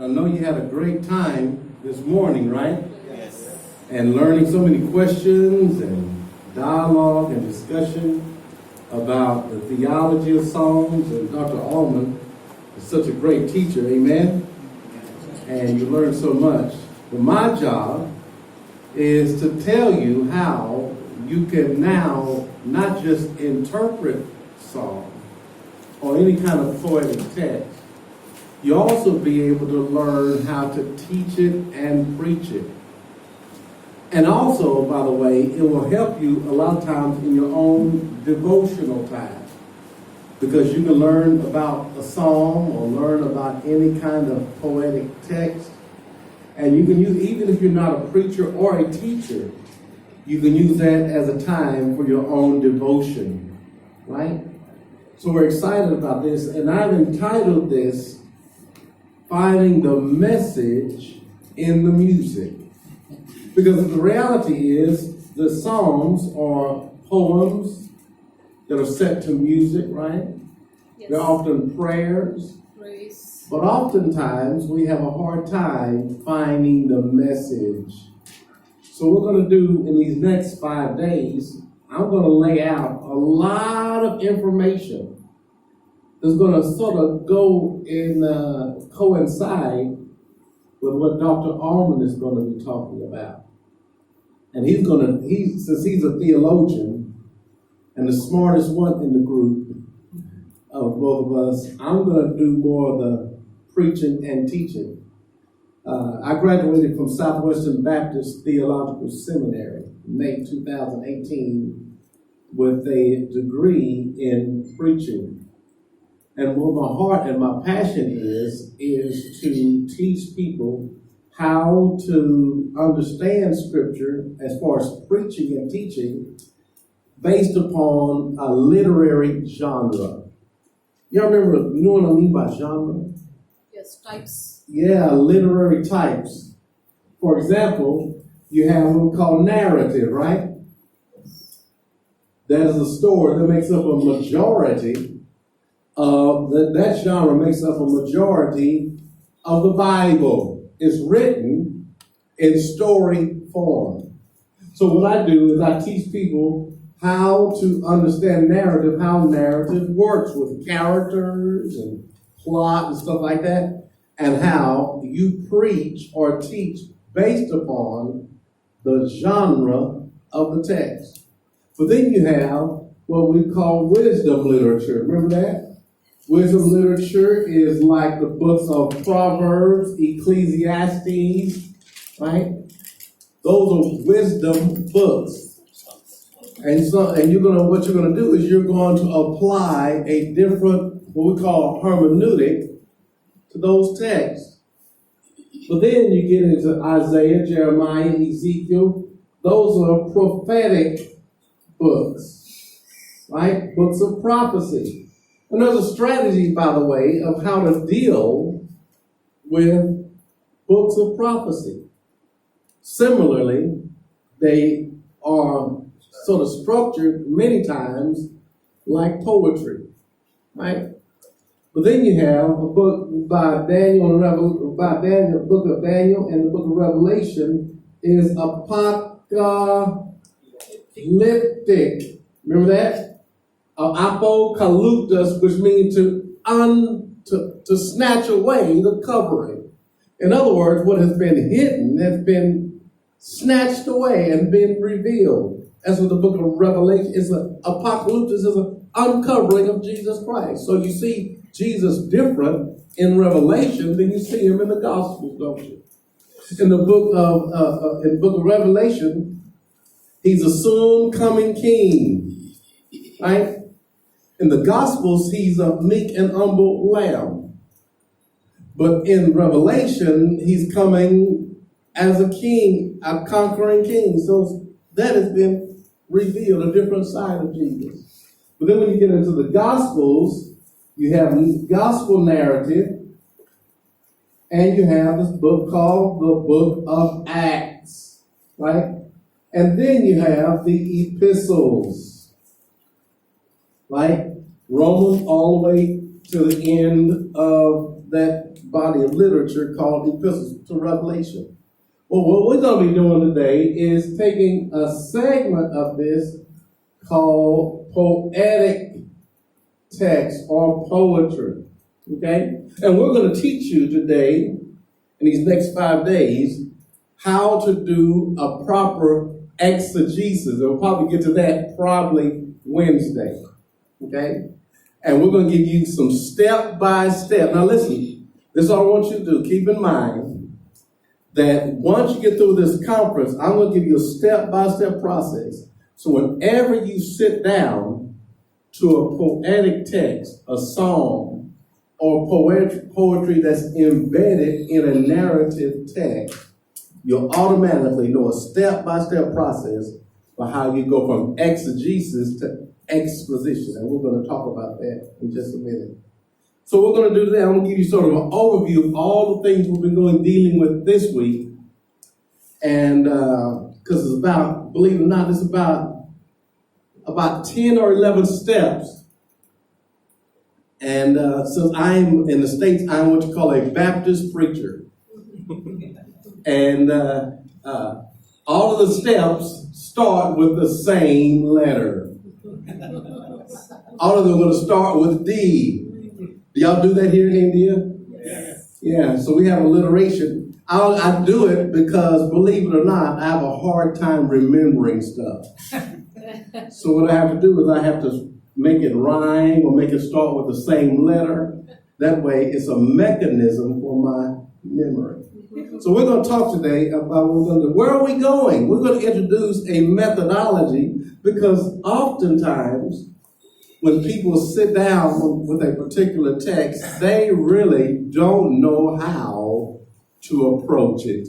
I know you had a great time this morning, right? Yes. And learning so many questions and dialogue and discussion about the theology of Psalms. And Dr. Allman is such a great teacher, amen? And you learn so much. But my job is to tell you how you can now not just interpret Psalms or any kind of poetic text, you also be able to learn how to teach it and preach it. And also, by the way, it will help you a lot of times in your own devotional time, because you can learn about a psalm or learn about any kind of poetic text. And you can use, even if you're not a preacher or a teacher, you can use that as a time for your own devotion, right? So we're excited about this, and I've entitled this, Finding the Message in the Music. Because the reality is, the Psalms are poems that are set to music, right? Yes. They're often prayers. Praise. But oftentimes, we have a hard time finding the message. So we're going to do, in these next 5 days, I'm going to lay out a lot of information that's going to sort of go in, coincide with what Dr. Allman is going to be talking about. And since he's a theologian and the smartest one in the group of both of us, I'm going to do more of the preaching and teaching. I graduated from Southwestern Baptist Theological Seminary in May 2018 with a degree in preaching. And what my heart and my passion is to teach people how to understand Scripture as far as preaching and teaching based upon a literary genre. Y'all remember, you know what I mean by genre? Yes, types. Yeah, literary types. For example, you have what we call narrative, right? That is a story that makes up a majority of, that genre makes up a majority of the Bible. It's written in story form. So what I do is I teach people how to understand narrative, how narrative works with characters and plot and stuff like that, and how you preach or teach based upon the genre of the text. But then you have what we call wisdom literature. Remember that? Wisdom literature is like the books of Proverbs, Ecclesiastes, right? Those are wisdom books. And what you're gonna do is you're going to apply a different, what we call hermeneutic, to those texts. But then you get into Isaiah, Jeremiah, Ezekiel. Those are prophetic books, right? Books of prophecy. And there's a strategy, by the way, of how to deal with books of prophecy. Similarly, they are sort of structured many times like poetry, right? But then you have a book by Daniel, the book of Daniel and the book of Revelation is apocalyptic. Remember that? Apocalyptus, which means to snatch away the covering. In other words, what has been hidden has been snatched away and been revealed. That's what the book of Revelation is. Apocalyptus is an uncovering of Jesus Christ. So you see Jesus different in Revelation than you see him in the Gospels, don't you? In the book of Revelation, he's a soon coming king, right? In the Gospels, he's a meek and humble lamb. But in Revelation, he's coming as a king, a conquering king. So that has been revealed, a different side of Jesus. But then when you get into the Gospels, you have this gospel narrative, and you have this book called the Book of Acts, right? And then you have the epistles, right? Romans all the way to the end of that body of literature called Epistles to Revelation. Well, what we're going to be doing today is taking a segment of this called poetic text or poetry. Okay? And we're going to teach you today, in these next 5 days, how to do a proper exegesis. We'll probably get to that probably Wednesday. Okay? And we're going to give you some step-by-step. Now listen, this is all I want you to do. Keep in mind that once you get through this conference, I'm going to give you a step-by-step process. So whenever you sit down to a poetic text, a song, or poetry that's embedded in a narrative text, you'll automatically know a step-by-step process for how you go from exegesis to exposition. And we're going to talk about that in just a minute. So we're going to do that. I'm going to give you sort of an overview of all the things we've been dealing with this week. And because it's about, believe it or not, it's about 10 or 11 steps. And since I'm in the States, I'm what you call a Baptist preacher. And all of the steps start with the same letter. All of them are going to start with D. Do y'all do that here in India? Yes. Yeah, so we have alliteration. I do it because, believe it or not, I have a hard time remembering stuff. So what I have to do is I have to make it rhyme or make it start with the same letter. That way it's a mechanism for my memory. So we're going to talk today about where are we going? We're going to introduce a methodology because oftentimes when people sit down with a particular text, they really don't know how to approach it.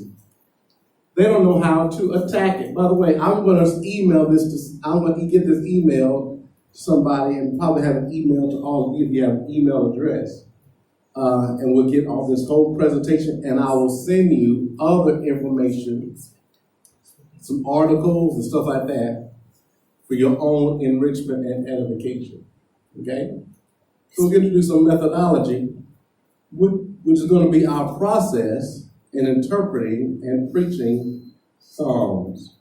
They don't know how to attack it. By the way, I'm going to get this email to somebody and probably have an email to all of you if you have an email address. And we'll get all this whole presentation and I will send you other information, some articles and stuff like that for your own enrichment and edification. Okay? So we're going to do some methodology, which is going to be our process in interpreting and preaching Psalms.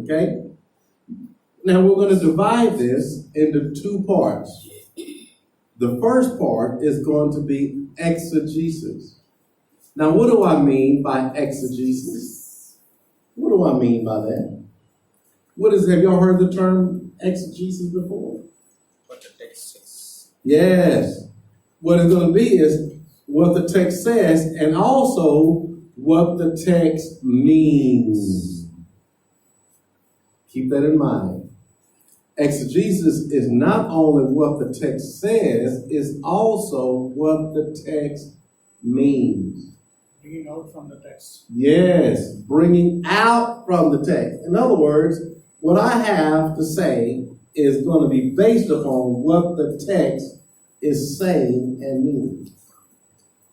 Okay? Now we're going to divide this into 2 parts. The first part is going to be exegesis. Now, what do I mean by exegesis? What do I mean by that? Have y'all heard the term exegesis before? What the text says. Yes. What it's going to be is what the text says and also what the text means. Keep that in mind. Exegesis is not only what the text says, it's also what the text means. Bringing out from the text. Yes, bringing out from the text. In other words, what I have to say is going to be based upon what the text is saying and meaning,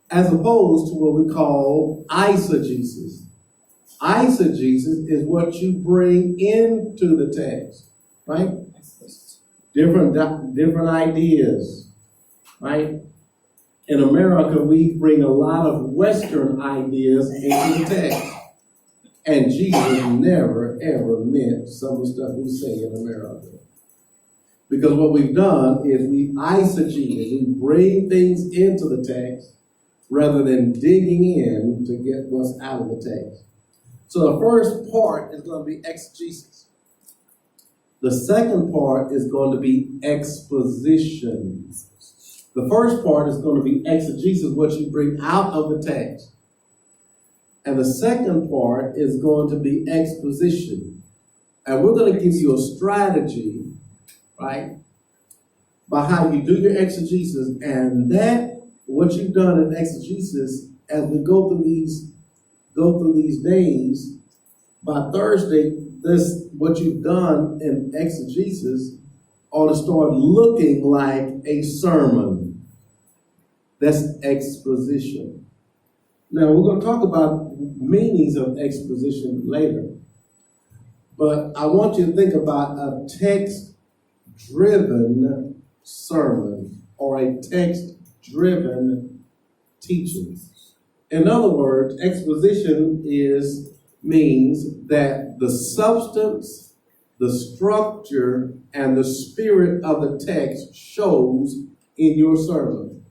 as opposed to what we call eisegesis. Eisegesis is what you bring into the text, right? Different ideas, right? In America, we bring a lot of Western ideas into the text. And Jesus never, ever meant some of the stuff we say in America. Because what we've done is we eisegete, we bring things into the text rather than digging in to get what's out of the text. So the first part is going to be exegesis. The second part is going to be exposition. The first part is going to be exegesis, what you bring out of the text. And the second part is going to be exposition. And we're going to give you a strategy, right, by how you do your exegesis. And that, what you've done in exegesis, as we go through these days, by Thursday, what you've done in exegesis ought to start looking like a sermon. That's exposition. Now, we're going to talk about meanings of exposition later. But I want you to think about a text-driven sermon or a text-driven teaching. In other words, exposition means that the substance, the structure, and the spirit of the text shows in your sermon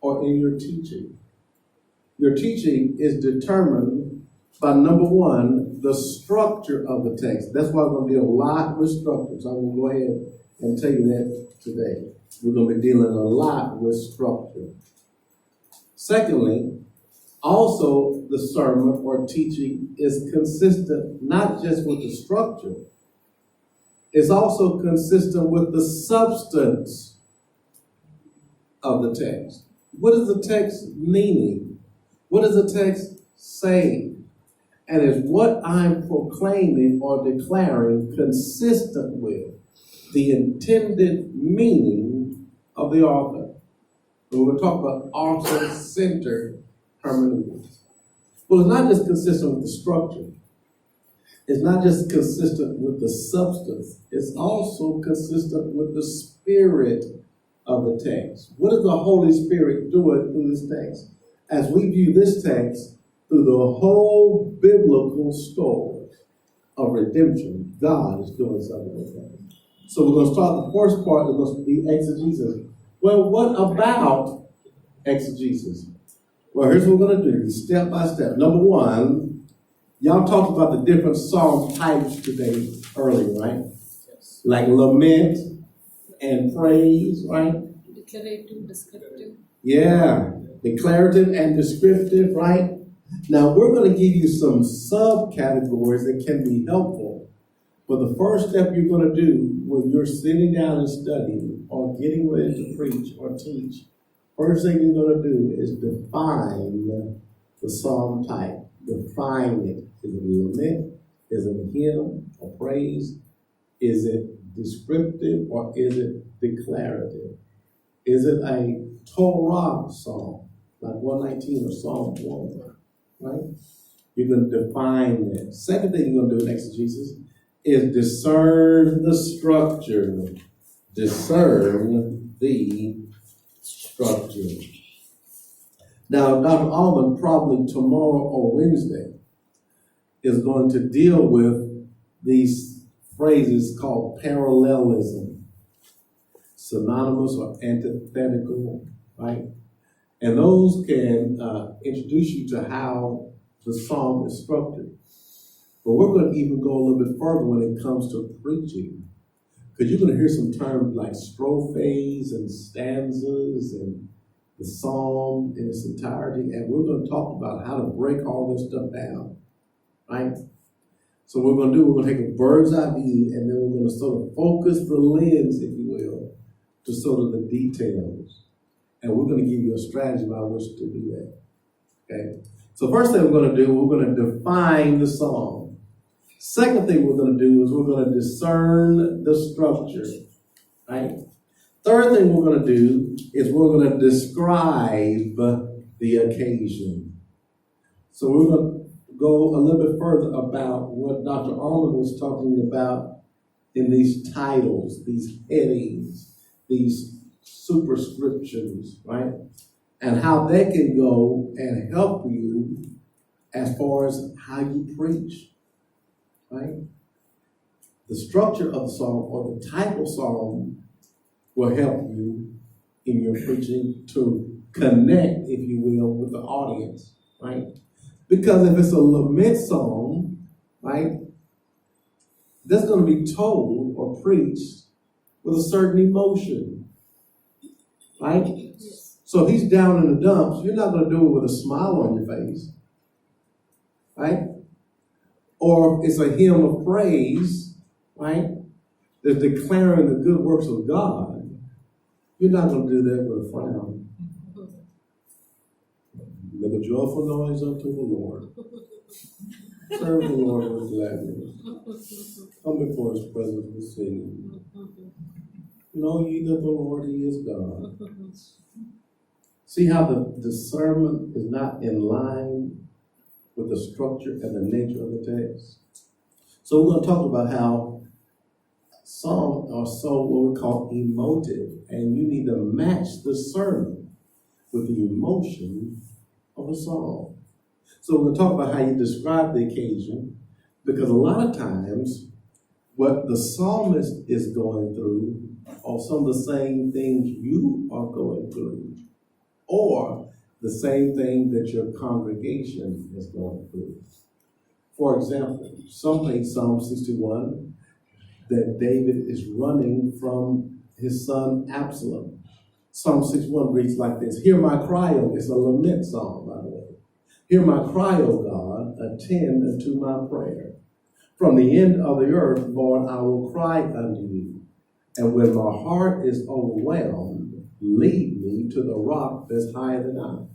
or in your teaching. Your teaching is determined by, number one, the structure of the text. That's why we're going to deal a lot with structure. So I'm going to go ahead and tell you that today. We're going to be dealing a lot with structure. Secondly, also the sermon or teaching is consistent not just with the structure, it's also consistent with the substance of the text. What is the text meaning? What is the text saying? And is what I'm proclaiming or declaring consistent with the intended meaning of the author? And we're going to talk about author-centered hermeneutics. Well, it's not just consistent with the structure. It's not just consistent with the substance. It's also consistent with the spirit of the text. What is the Holy Spirit doing through this text? As we view this text through the whole biblical story of redemption, God is doing something with that. So we're going to start the first part, it's going to be exegesis. Well, what about exegesis? Well, here's what we're going to do, step by step. Number one, y'all talked about the different psalm types today earlier, right? Yes. Like lament and praise, right? Declarative, descriptive. Yeah, declarative and descriptive, right? Now, we're going to give you some subcategories that can be helpful. But the first step you're going to do when you're sitting down and studying or getting ready to preach or teach, first thing you're going to do is define the psalm type. Define it. Is it a lament? Is it a hymn or praise? Is it descriptive or is it declarative? Is it a Torah psalm, like 119 or Psalm 1, right? You're going to define that. Second thing you're going to do in exegesis is discern the structure. Discern the structure. Now, Dr. Allman probably tomorrow or Wednesday is going to deal with these phrases called parallelism, synonymous or antithetical, right? And those can introduce you to how the psalm is structured. But we're going to even go a little bit further when it comes to preaching. Because you're going to hear some terms like strophes and stanzas and the psalm in its entirety. And we're going to talk about how to break all this stuff down, right? So what we're going to do, we're going to take a bird's eye view and then we're going to sort of focus the lens, if you will, to sort of the details. And we're going to give you a strategy by which to do that, okay? So first thing we're going to do, we're going to define the psalm. Second thing we're going to do is we're going to discern the structure, right? Third thing we're going to do is we're going to describe the occasion. So we're going to go a little bit further about what Dr. Arnold was talking about in these titles, these headings, these superscriptions, right? And how they can go and help you as far as how you preach, right? The structure of the psalm or the type of psalm will help you in your preaching to connect, if you will, with the audience, right? Because if it's a lament psalm, right, that's going to be told or preached with a certain emotion, right? Yes. So if he's down in the dumps, you're not going to do it with a smile on your face, right? Or if it's a hymn of praise, right, that's declaring the good works of God, you're not going to do that with a frown. Make a joyful noise unto the Lord. Serve the Lord with gladness. Come before his presence with singing. Know ye that the Lord, he is God. See how the sermon is not in line with the structure and the nature of the text? So we're going to talk about how psalms are so what we call emotive, and you need to match the sermon with the emotion of a psalm. So we're going to talk about how you describe the occasion, because a lot of times what the psalmist is going through are some of the same things you are going through, or the same thing that your congregation is going through. For example, some think Psalm 61 that David is running from his son Absalom. Psalm 61 reads like this: Hear my cry, O, it's a lament psalm, by the way. Hear my cry, O God, attend unto my prayer. From the end of the earth, Lord, I will cry unto you. And when my heart is overwhelmed, lead me to the rock that's higher than I.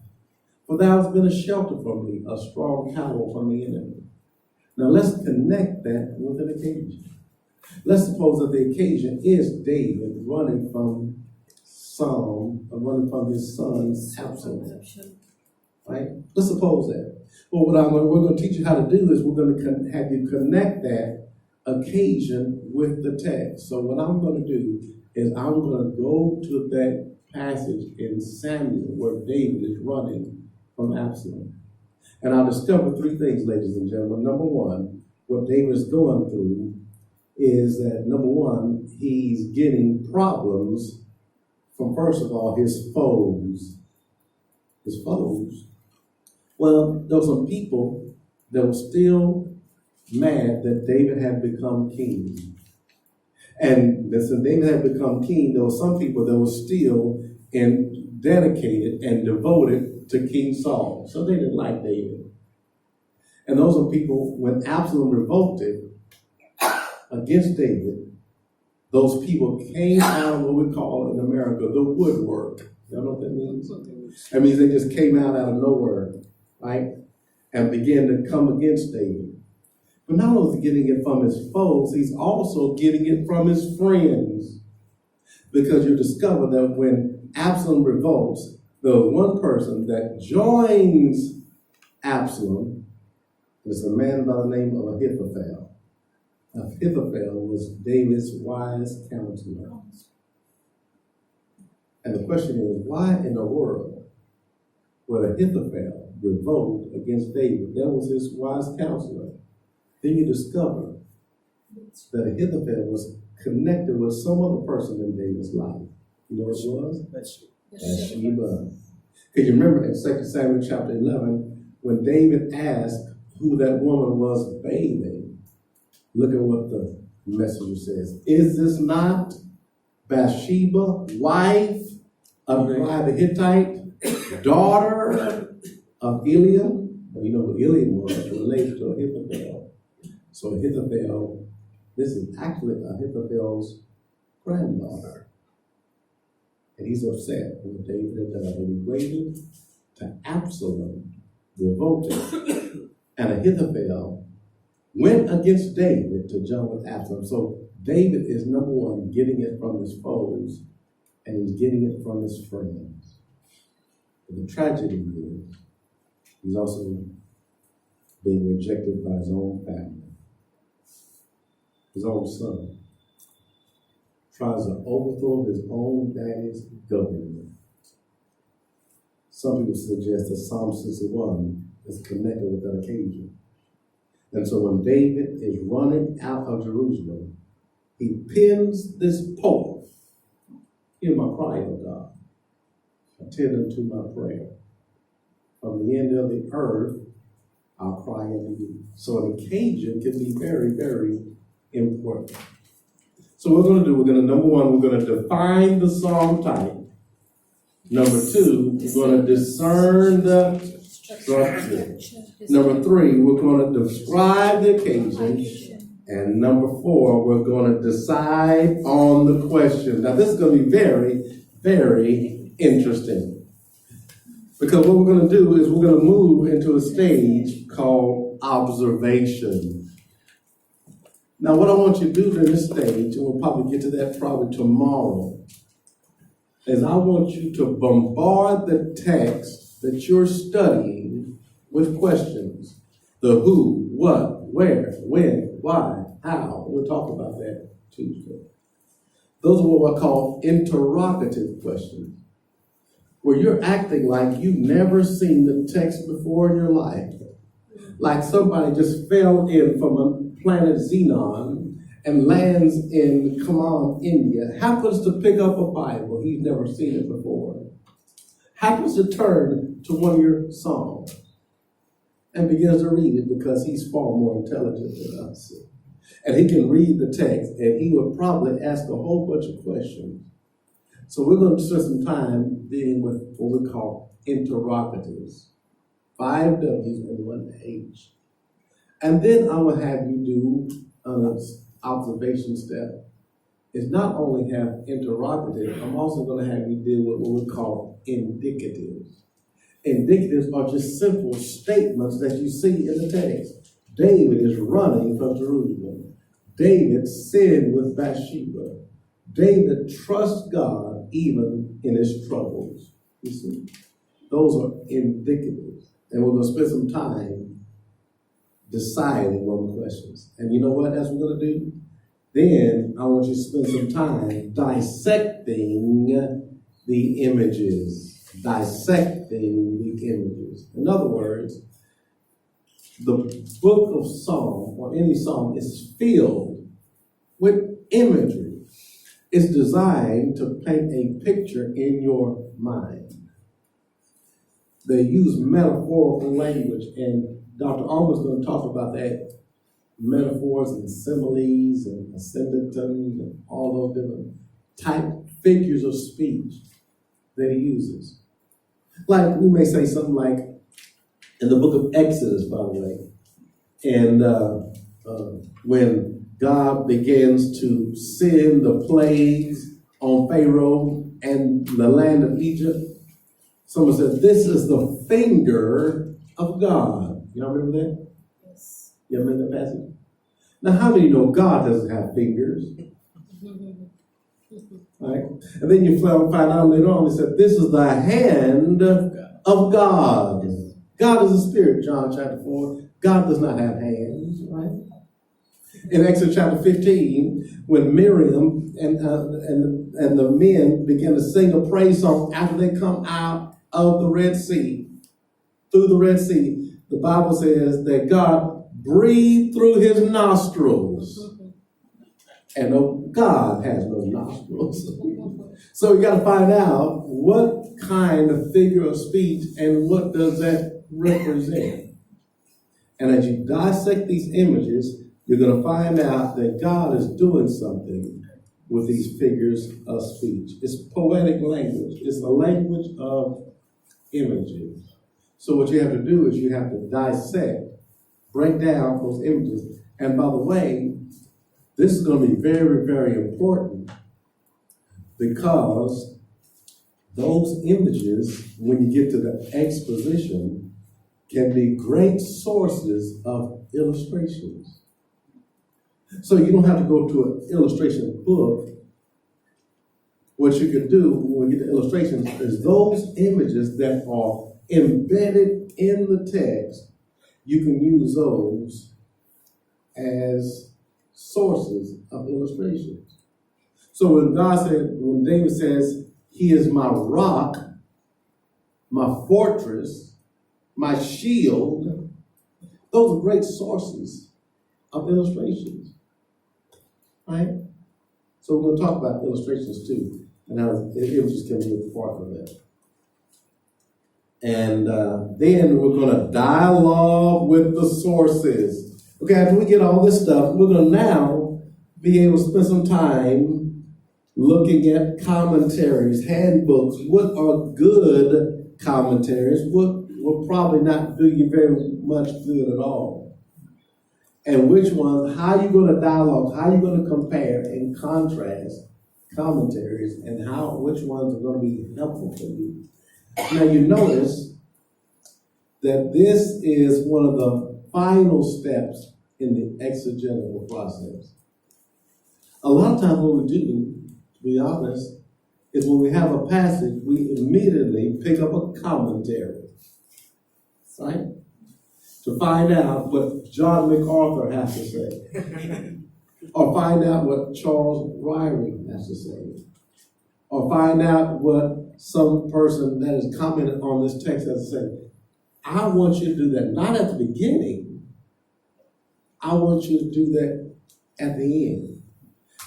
For thou hast been a shelter for me, a strong tower from the enemy. Now let's connect that with an occasion. Let's suppose that the occasion is David running from his son Absalom. Right? Let's suppose that. Well, we're going to teach you how to do this. We're going to have you connect that occasion with the text. So what I'm going to do is I'm going to go to that passage in Samuel where David is running from Absalom. And I'll discover three things, ladies and gentlemen. Number one, what David is going through is that, number one, he's getting problems from, first of all, his foes. His foes. Well, there were some people that were still mad that David had become king. And since David had become king, there were some people that were still dedicated and devoted to King Saul. So they didn't like David. And those are people, when Absalom revolted against David, those people came out of what we call in America the woodwork. You know what that means? That means they just came out of nowhere, right? And began to come against David. But not only is he getting it from his foes, he's also getting it from his friends. Because you discover that when Absalom revolts, the one person that joins Absalom is a man by the name of Ahithophel. Ahithophel was David's wise counselor. And the question is, why in the world would Ahithophel revolt against David? That was his wise counselor. Then you discover that Ahithophel was connected with some other person in David's life. You know what it was? Bathsheba. Because you remember in 2 Samuel chapter 11, when David asked who that woman was bathing, look at what the messenger says. Is this not Bathsheba, wife of Uriah the Hittite, daughter of Eliam? Well, you know who Eliam was, related to Ahithophel. So Ahithophel, this is actually Ahithophel's granddaughter. And he's upset with David had done. And he waited to Absalom revolted. And Ahithophel went against David to join with Absalom. So David is, number one, getting it from his foes, and he's getting it from his friends. But the tragedy is, he's also being rejected by his own family. His own son tries to overthrow his own daddy's government. Some people suggest that Psalm 61 is connected with that occasion. And so when David is running out of Jerusalem, he pins this poem: Hear my cry, O God, attend unto my prayer. From the end of the earth, I'll cry unto you. So an occasion can be very, very important. So what we're going to do, number one, we're going to define the psalm type. Number two, we're going to discern the structure. Number three, we're going to describe the occasion. And number four, we're going to decide on the question. Now, this is going to be very, very interesting. Because what we're going to do is we're going to move into a stage called observation. Now, what I want you to do during this stage, and we'll probably get to that probably tomorrow, is I want you to bombard the text that you're studying with questions. The who, what, where, when, why, how. We'll talk about that Tuesday. Those are what I call interrogative questions. where you're acting like you've never seen the text before in your life. Like somebody just fell in from a planet Xenon and lands in, come on, India, happens to pick up a Bible, he's never seen it before, happens to turn to one of your songs and begins to read it because he's far more intelligent than us. And he can read the text and he would probably ask a whole bunch of questions. So we're going to spend some time dealing with what we call interrogatives. 5 W's and 1 H. And then I will have you do an observation step. Is not only have interrogative, I'm also going to have you deal with what we call indicatives. Indicatives are just simple statements that you see in the text. David is running from Jerusalem. David sinned with Bathsheba. David trusts God even in his troubles. You see, those are indicatives. And we're going to spend some time deciding on the questions. And you know what else we're going to do? Then I want you to spend some time dissecting the images. Dissecting the images. In other words, the book of Psalm, or any psalm, is filled with imagery. It's designed to paint a picture in your mind. They use metaphorical language, and Dr. Albert's going to talk about that. Metaphors and similes and ascendantum and all those different type figures of speech that he uses. Like we may say something like in the book of Exodus, by the way, and when God begins to send the plagues on Pharaoh and the land of Egypt, someone said, "This is the finger of God." Y'all remember that? Yes. You ever read that passage? Now, how many know God doesn't have fingers? Right? And then you find out later on, it said, "This is the hand of God." God is a spirit, John chapter 4. God does not have hands, right? In Exodus chapter 15, when Miriam and the men began to sing a praise song after they come out of the Red Sea, through the Red Sea, the Bible says that God breathed through his nostrils. And God has no nostrils. So you got to find out what kind of figure of speech and what does that represent. And as you dissect these images, you're going to find out that God is doing something with these figures of speech. It's poetic language. It's the language of images. So what you have to do is you have to dissect, break down those images. And by the way, this is going to be very, very important because those images, when you get to the exposition, can be great sources of illustrations. So you don't have to go to an illustration book. What you can do when you get to illustrations is those images that are embedded in the text, you can use those as sources of illustrations. So when David says, "He is my rock, my fortress, my shield," those are great sources of illustrations, right? So we're going to talk about illustrations too, and how images can be a part of that. And then we're going to dialogue with the sources. Okay, after we get all this stuff, we're going to now be able to spend some time looking at commentaries, handbooks. What are good commentaries? What will probably not do you very much good at all? And which ones, how are you going to dialogue? How are you going to compare and contrast commentaries, and which ones are going to be helpful for you? Now you notice that this is one of the final steps in the exegetical process. A lot of times what we do, to be honest, is when we have a passage, we immediately pick up a commentary, right? To find out what John MacArthur has to say, or find out what Charles Ryrie has to say, or find out what some person that has commented on this text as I say, I want you to do that not at the beginning. I want you to do that at the end.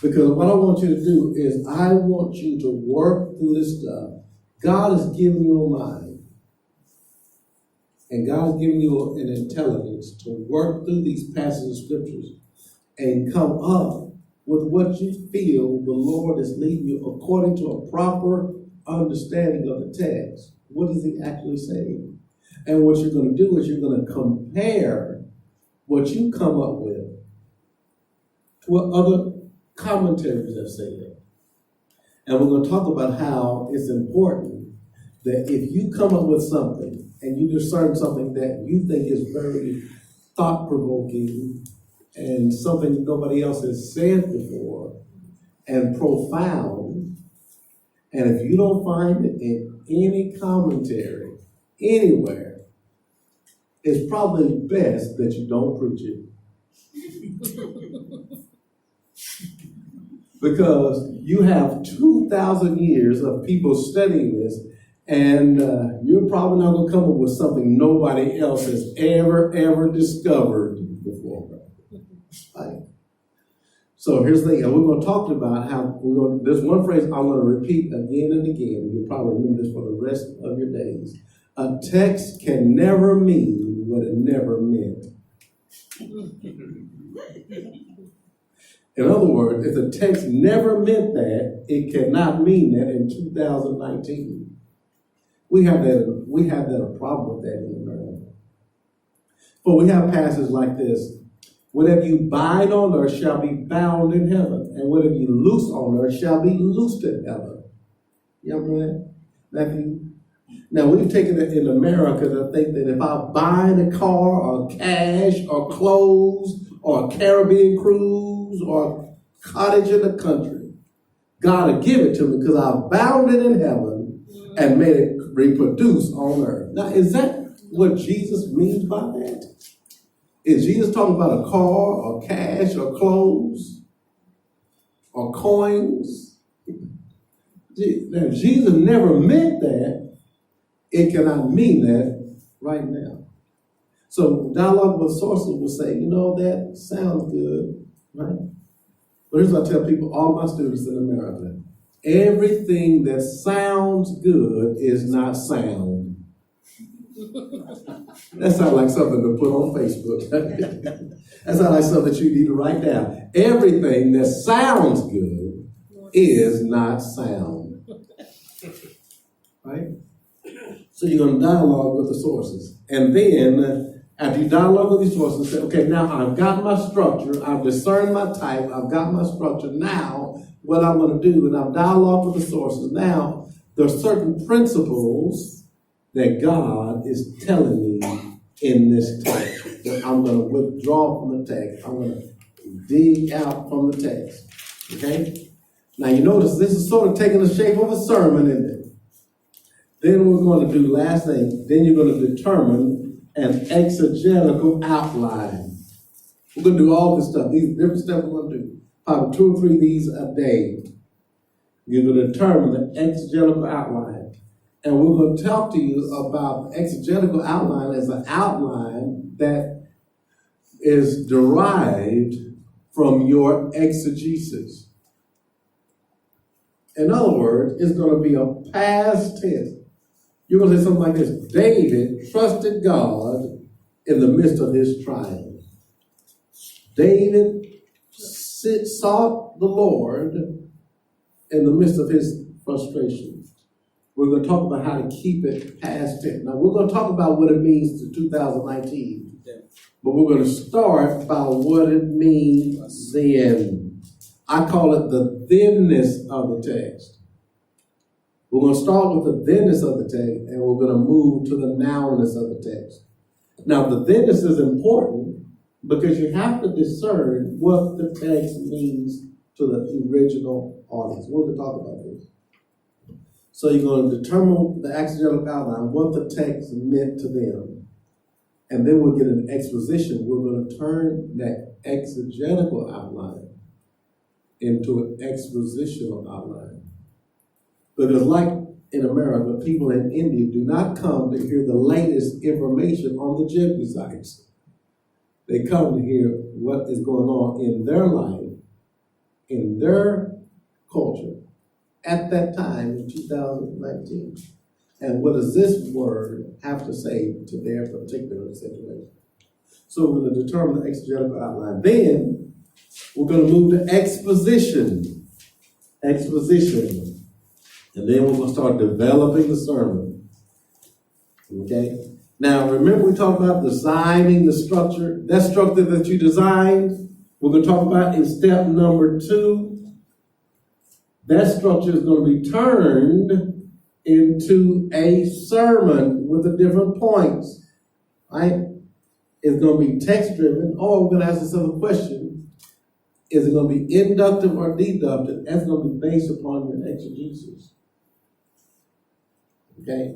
Because what I want you to do is I want you to work through this stuff. God has given you a mind. And God has given you an intelligence to work through these passages of scriptures and come up with what you feel the Lord is leading you according to a proper understanding of the text. What is he actually saying? And what you're going to do is you're going to compare what you come up with to what other commentaries have said. And we're going to talk about how it's important that if you come up with something and you discern something that you think is very thought-provoking and something nobody else has said before and profound, and if you don't find it in any commentary anywhere, it's probably best that you don't preach it. Because you have 2,000 years of people studying this, and you're probably not going to come up with something nobody else has ever discovered before. Right? So here's the thing, and we're going to talk about how there's one phrase I'm going to repeat again and again. You'll probably remember this for the rest of your days. A text can never mean what it never meant. In other words, if the text never meant that, it cannot mean that in 2019. We have a problem with that in America. But we have passages like this. Whatever you bind on earth shall be bound in heaven, and whatever you loose on earth shall be loosed in heaven. You remember that? Matthew? Now, we've taken it in America to think that if I bind a car or cash or clothes or a Caribbean cruise or a cottage in the country, God will give it to me because I bound it in heaven and made it reproduce on earth. Now, is that what Jesus means by that? Is Jesus talking about a car or cash or clothes or coins? Now, Jesus never meant that. It cannot mean that right now. So dialogue with sources will say, that sounds good, right? But here's what I tell people, all my students in America. Everything that sounds good is not sound. That sounds like something to put on Facebook. That sounds like something that you need to write down. Everything that sounds good is not sound. Right? So you're going to dialogue with the sources. And then, after you dialogue with these sources, say, okay, now I've got my structure, I've discerned my type, I've got my structure. Now, what I'm going to do, and I've dialogued with the sources. Now, there are certain principles that God is telling me in this text that I'm going to withdraw from the text. I'm going to dig out from the text. Okay? Now, you notice this is sort of taking the shape of a sermon, isn't it? Then we're going to do last thing. Then you're going to determine an exegetical outline. We're going to do all this stuff. These different steps we're going to do. Probably 2 or 3 of these a day. You're going to determine the exegetical outline. And we're going to talk to you about the exegetical outline as an outline that is derived from your exegesis. In other words, it's going to be a past tense. You're going to say something like this. David trusted God in the midst of his trial. David sought the Lord in the midst of his frustration. We're going to talk about how to keep it past tense. Now, we're going to talk about what it means to 2019. Yeah. But we're going to start by what it means then. I call it the thenness of the text. We're going to start with the thenness of the text, and we're going to move to the nounness of the text. Now, the thenness is important because you have to discern what the text means to the original audience. We're going to talk about this. So you're going to determine the exegetical outline, what the text meant to them. And then we'll get an exposition. We're going to turn that exegetical outline into an expositional outline. Because like in America, people in India do not come to hear the latest information on the Jebusites. They come to hear what is going on in their life, in their culture, at that time in 2019. And what does this word have to say to their particular situation? So we're going to determine the exegetical outline. Then we're going to move to exposition. Exposition. And then we're going to start developing the sermon. Okay? Now, remember we talked about designing the structure. That structure that you designed, we're going to talk about in step number 2. That structure is going to be turned into a sermon with the different points. Right? It's going to be text-driven, or we're going to ask ourselves a question. Is it going to be inductive or deductive? That's going to be based upon your exegesis. Okay?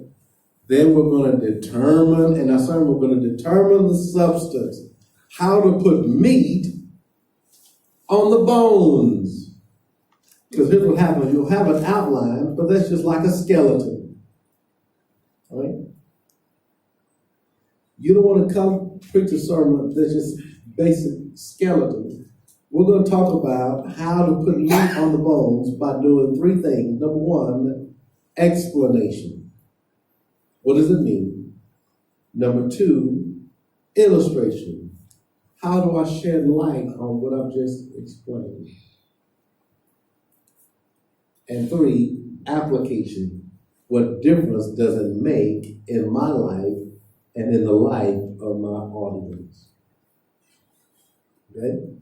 Then we're going to determine, in our sermon, we're going to determine the substance. How to put meat on the bones. Because here's what happens. You'll have an outline, but that's just like a skeleton. All right? You don't want to come preach a sermon that's just basic skeleton. We're going to talk about how to put meat on the bones by doing 3 things. Number 1, explanation. What does it mean? Number 2, illustration. How do I shed light on what I've just explained? And 3, application. What difference does it make in my life and in the life of my audience? Okay?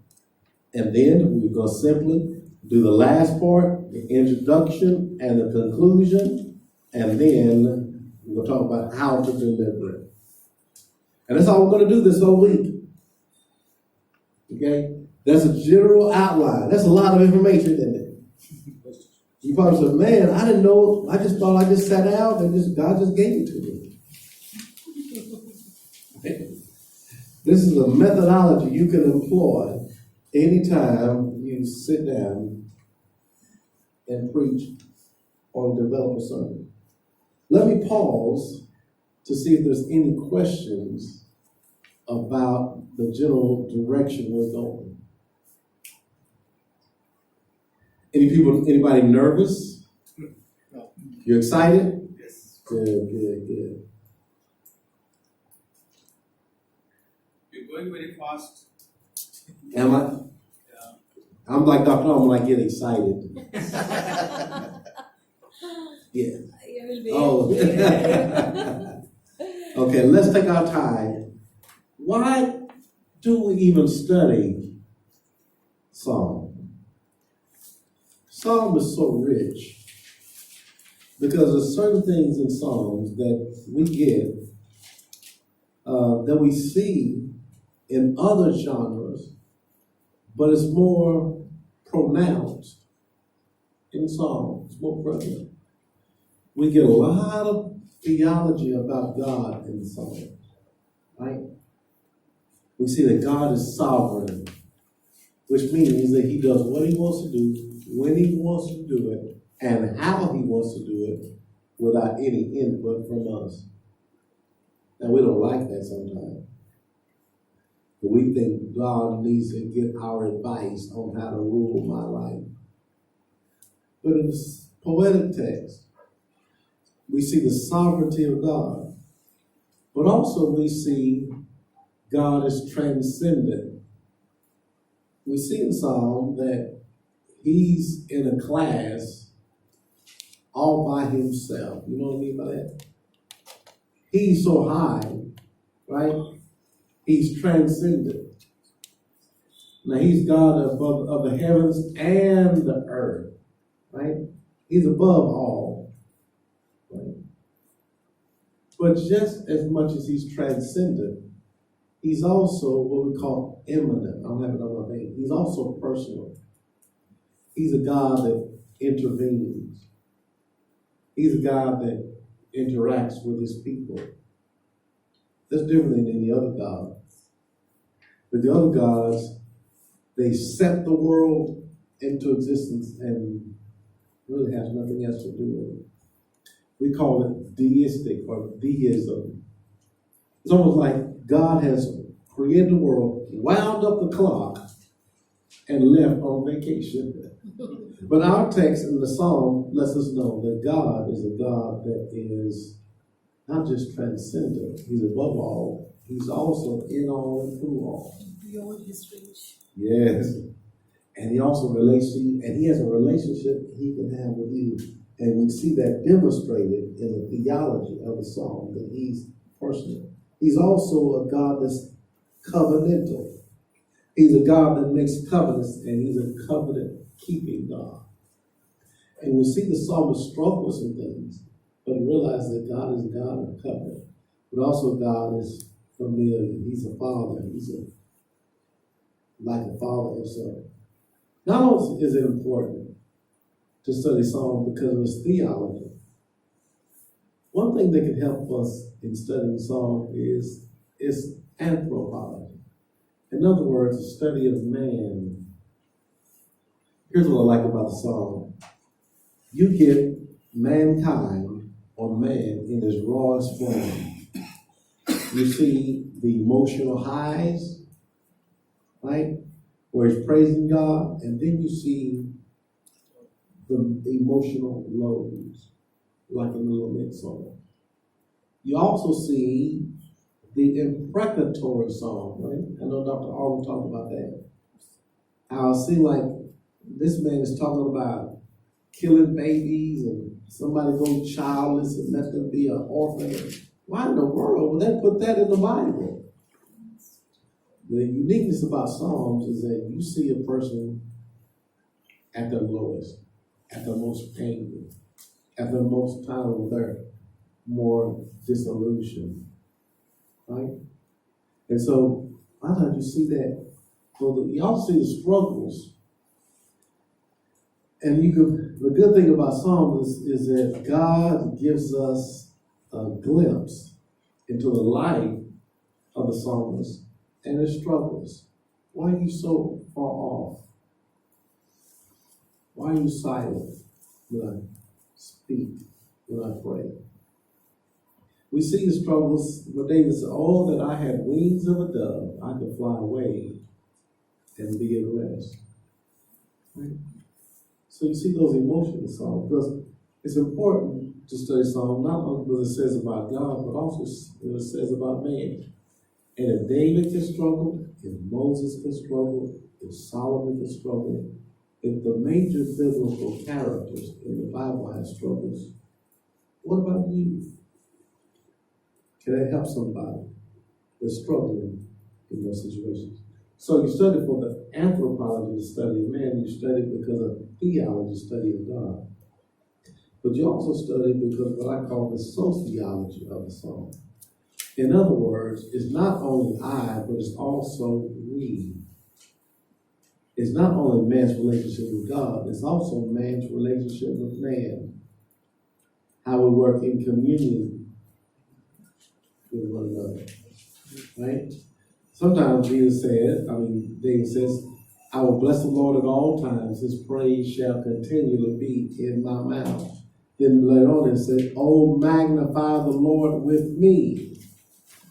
And then we're going to simply do the last part, the introduction and the conclusion, and then we'll talk about how to deliver it. And that's all we're going to do this whole week. Okay? That's a general outline. That's a lot of information in it. You probably said, man, I didn't know. I just thought I just sat out and God just gave it to me. This is a methodology you can employ anytime you sit down and preach or develop a sermon. Let me pause to see if there's any questions about the general direction we're going. Anybody nervous? No. You excited? Yes. Good. You're going very fast. Am I? Yeah. I'm like Dr. I'm like get excited. Yeah. You will be. Oh. Okay, let's take our time. Why do we even study Psalm? Psalm is so rich because there's certain things in Psalms that we get that we see in other genres, but it's more pronounced in Psalms, more prevalent. We get a lot of theology about God in Psalms, right? We see that God is sovereign, which means that he does what he wants to do, when he wants to do it, and how he wants to do it without any input from us. Now, we don't like that sometimes. But we think God needs to get our advice on how to rule my life. But in this poetic text, we see the sovereignty of God. But also we see God is transcendent. We see in Psalm that he's in a class all by himself. You know what I mean by that? He's so high, right? He's transcendent. Now he's God of the heavens and the earth, right? He's above all, right? But just as much as he's transcendent, he's also what we call immanent. I don't have it on my name. He's also personal. He's a God that intervenes. He's a God that interacts with his people. That's different than any other God. But the other gods, they set the world into existence and really has nothing else to do with it. We call it deistic or deism. It's almost like God has created the world, wound up the clock, and left on vacation. But our text in the Psalm lets us know that God is a God that is not just transcendent, he's above all, he's also in all and through all. Beyond his reach. Yes. And he also relates to you, and he has a relationship he can have with you. And we see that demonstrated in the theology of the Psalm, that he's personal. He's also a God that's covenantal. He's a God that makes covenants, and he's a covenant-keeping God. And we see the psalmist struggle with some things, but realize that God is a God of covenant. But also God is familiar. He's a father. He's like a father himself. Not only is it important to study Psalm because of its theology, one thing that can help us in studying Psalm is anthropology. In other words, the study of man. Here's what I like about the Psalm. You get mankind or man in his rawest form. You see the emotional highs, right? Where he's praising God, and then you see the emotional lows, like in the lament song. You also see the imprecatory song, right? I know Dr. Arlen talked about that. I'll see like this man is talking about killing babies and somebody go childless and let them be an orphan. Why in the world would they put that in the Bible? The uniqueness about Psalms is that you see a person at their lowest, at their most painful, at their most time of their more disillusioned, right? And so I thought you see that. So you also see the struggles. And the good thing about Psalms is that God gives us a glimpse into the life of the psalmist and his struggles. Why are you so far off? Why are you silent when I speak, when I pray? We see the struggles where David said, "Oh, that I had wings of a dove, I could fly away and be at rest." Right? So you see those emotional songs, because it's important to study Psalm, not only because it says about God, but also what it says about man. And if David can struggle, if Moses can struggle, if Solomon can struggle, if the major biblical characters in the Bible have struggles, what about you? Can it help somebody that's struggling in those situations? So you study for the anthropology, the study of man. You study because of theology, study of God. But you also study because of what I call the sociology of the psalm. In other words, it's not only I, but it's also we. It's not only man's relationship with God, it's also man's relationship with man. How we work in communion with one another, right? Sometimes David says, "I will bless the Lord at all times. His praise shall continually be in my mouth." Then later on it said, "Oh, magnify the Lord with me.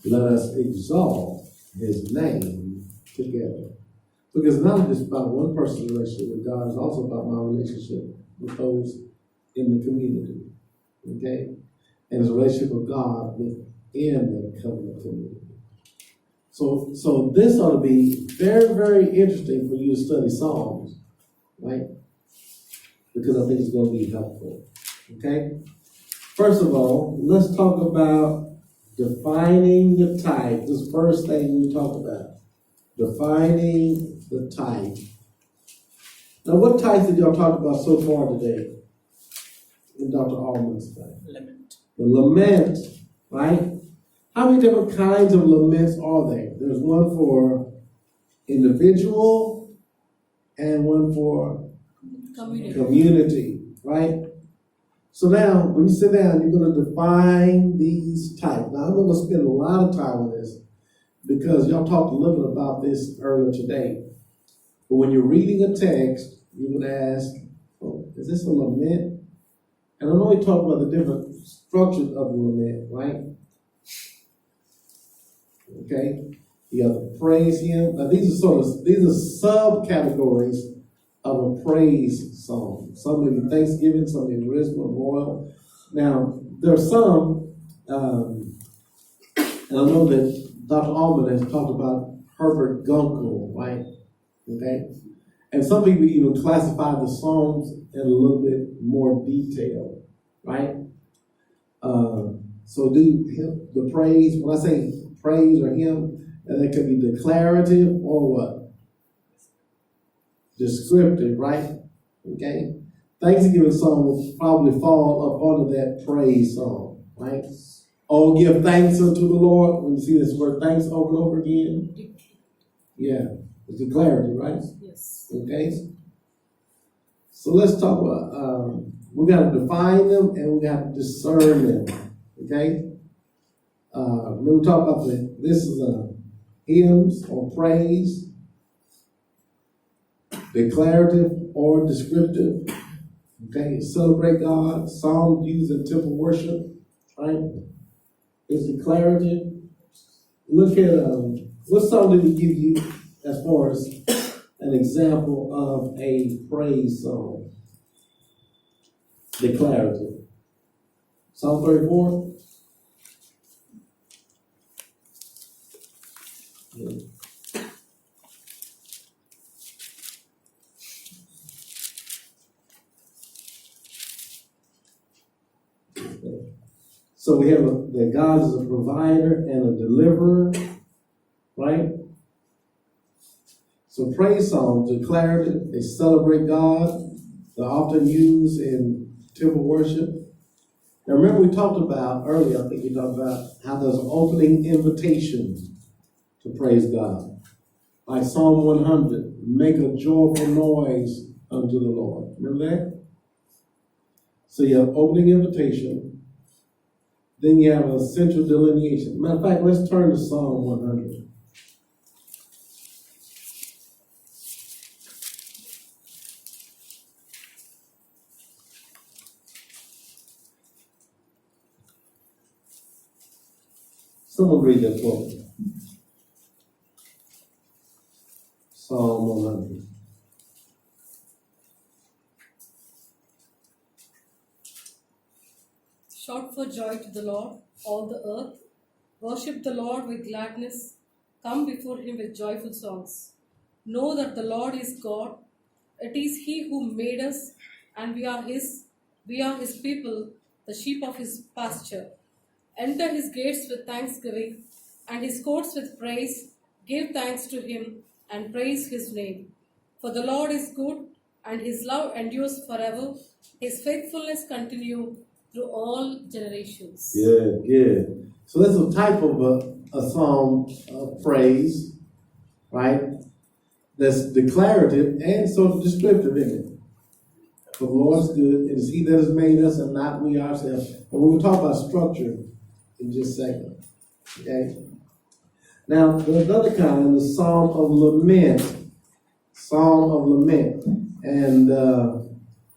Let us exalt his name together." Because it's not just about one person's relationship with God, it's also about my relationship with those in the community. Okay? And his relationship with God within the covenant community. So this ought to be very, very interesting for you to study Psalms, right? Because I think it's going to be helpful. Okay? First of all, let's talk about defining the type. This first thing we talk about. Defining the type. Now, what types did y'all talk about so far today in Dr. Allman's time? Lament. The lament, right? How many different kinds of laments are there? There's one for individual and one for community, right? So now, when you sit down, you're going to define these types. Now, I'm going to spend a lot of time on this because y'all talked a little bit about this earlier today. But when you're reading a text, you're going to ask, "Oh, is this a lament And I know we talked about the different structures of the lament, right? Okay, you got the praise hymn. Now these are subcategories of a praise song. Some may be thanksgiving, some may be wisdom or royal. Now there are some, and I know that Dr. Allman has talked about Herbert Gunkel, right? Okay, and some people even classify the songs in a little bit more detail, right? So the praise, when I say praise or hymn, and it could be declarative or what? Descriptive, right? Okay? Thanksgiving song will probably fall up under that praise song, right? Oh, give thanks unto the Lord. When you see this word thanks over and over again. Yeah, it's declarative, right? Yes. Okay? So let's talk about, we got to define them and we got to discern them. Okay? When we talk about this is hymns or praise, declarative or descriptive. Okay? Celebrate God, psalm used in temple worship, right? It's declarative. Look at what song did he give you as far as an example of a praise song? Declarative. Psalm 34. Yeah. So we have that God is a provider and a deliverer, right? So praise songs, declarative, they celebrate God. They're often used in temple worship. Now remember we talked about earlier, I think we talked about how there's an opening invitation to praise God. Like Psalm 100, make a joyful noise unto the Lord. Remember that? So you have opening invitation. Then you have a central delineation. Matter of fact, let's turn to Psalm 100. Someone read that for me. Psalm 100. Shout for joy to the Lord, all the earth. Worship the Lord with gladness. Come before him with joyful songs. Know that the Lord is God. It is he who made us, and we are his. We are his people, the sheep of his pasture. Enter his gates with thanksgiving, and his courts with praise. Give thanks to him, and praise his name. For the Lord is good, and his love endures forever. His faithfulness continues through all generations. Good, good. So that's a type of a psalm of praise, right? That's declarative and sort of descriptive, isn't it? For the Lord is good. It is he that has made us and not we ourselves. And we're going to talk about structure in just a second. Okay? Now, there's another kind, the Psalm of Lament. Psalm of Lament. And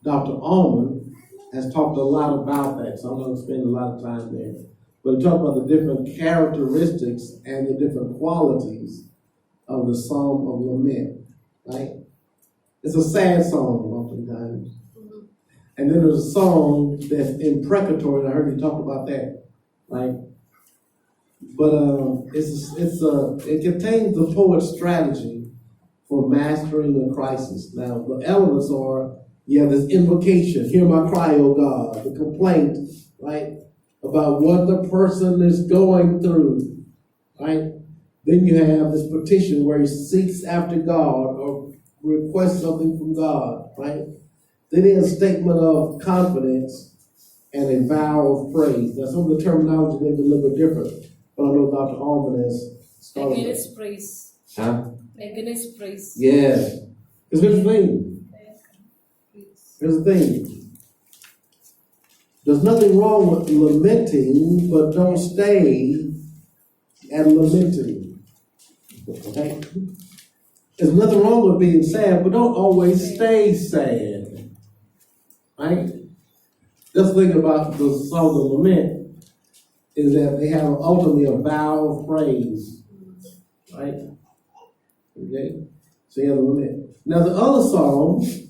Dr. Allman has talked a lot about that, so I'm not going to spend a lot of time there. But he talked about the different characteristics and the different qualities of the Psalm of Lament, right? It's a sad song oftentimes. Mm-hmm. And then there's a song that's imprecatory, and I heard you talk about that, right? But it contains the poet's strategy for mastering a crisis. Now, the elements are, you have this invocation, hear my cry, O God, the complaint, right, about what the person is going through, right? Then you have this petition where he seeks after God or requests something from God, right? Then he has a statement of confidence and a vow of praise. Now, some of the terminology may be a little bit different, but I know Dr. Allman has started. Against praise. Huh? Against praise. Yeah. Because here's the thing. Here's the thing. There's nothing wrong with lamenting, but don't stay at lamenting. Okay? There's nothing wrong with being sad, but don't always stay sad. Right? Let's think about the song of lament, is that they have ultimately a vow of praise, right? Okay, so you have the lament. Now the other songs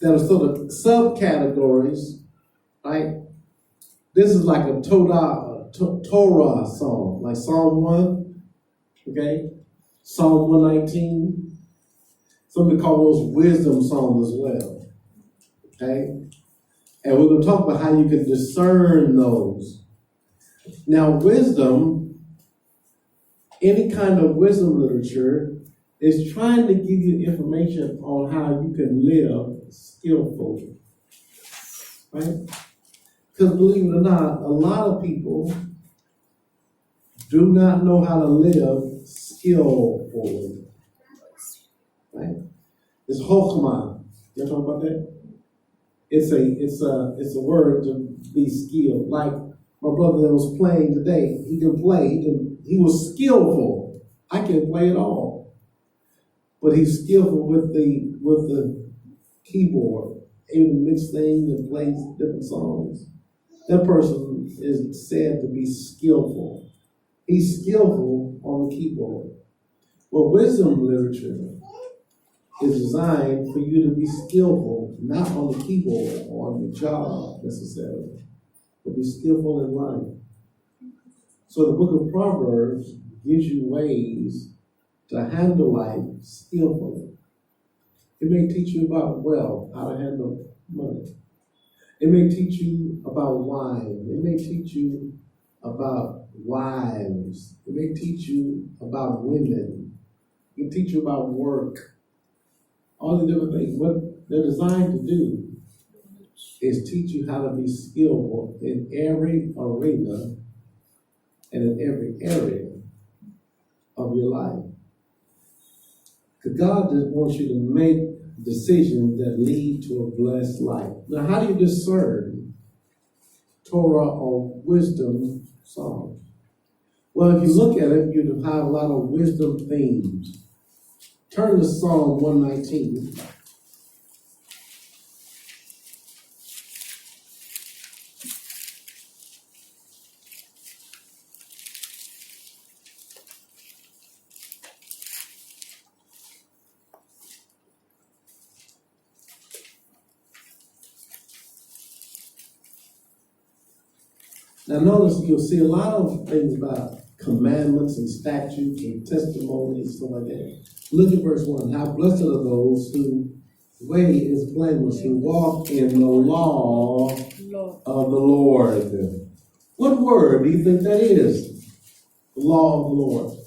that are sort of subcategories, right? This is like a Torah song, like Psalm 1, okay? Psalm 119. Some people call those wisdom songs as well, okay? And we're going to talk about how you can discern those. Now, wisdom, any kind of wisdom literature, is trying to give you information on how you can live skillfully, right? Because believe it or not, a lot of people do not know how to live skillfully, right? It's hokmah. You talk about that? It's a word to be skilled. Like my brother that was playing today, he can play. He was skillful. I can't play at all, but he's skillful with the keyboard, able to mix things and play different songs. That person is said to be skillful. He's skillful on the keyboard. Well, wisdom literature is designed for you to be skillful, not on the keyboard or on the job necessarily, but be skillful in life. So the book of Proverbs gives you ways to handle life skillfully. It may teach you about wealth, how to handle money. It may teach you about wine. It may teach you about wives. It may teach you about women. It can teach you about work. All the different things. What they're designed to do is teach you how to be skillful in every arena and in every area of your life. Because God just wants you to make decisions that lead to a blessed life. Now, how do you discern Torah or wisdom songs? Well, if you look at it, you have a lot of wisdom themes. Turn to Psalm 119. Now notice you'll see a lot of things about commandments and statutes and testimonies and stuff like that. Look at verse 1. How blessed are those whose way is blameless, who walk in the law of the Lord. What word do you think that is? The law of the Lord.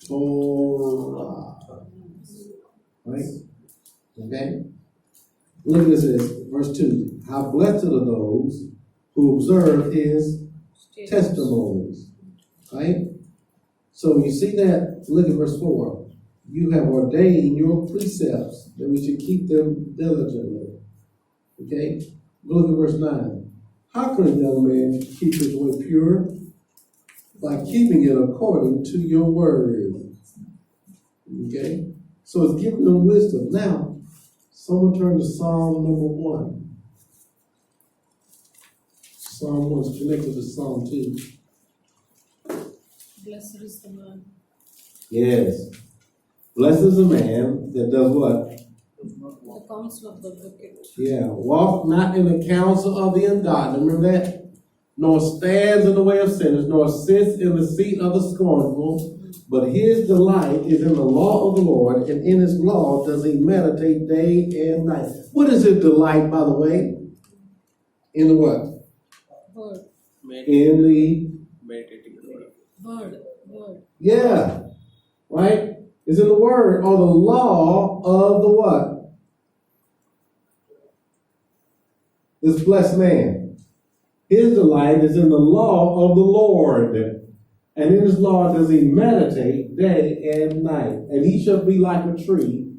Torah. Right? Okay? Look at this, verse 2. How blessed are those who observe his testimonies. Right? So you see that, look at verse 4. You have ordained your precepts that we should keep them diligently. Okay? Look at verse 9. How can a young man keep his way pure? By keeping it according to your word. Okay? So it's giving them wisdom. Now, someone turn to Psalm number 1. Psalm 1 is connected to Psalm 2. Blessed is the man. Yes. Blessed is the man that does what? The counsel of the wicked. Yeah. Walk not in the counsel of the ungodly. Remember that? Nor stands in the way of sinners, nor sits in the seat of the scornful. But his delight is in the law of the Lord, and in his law does he meditate day and night. What is his delight, by the way? In the what? Word. In the Word. Yeah, right? It's in the word or the law of the what? This blessed man. His delight is in the law of the Lord. And in his law does he meditate day and night. And he shall be like a tree,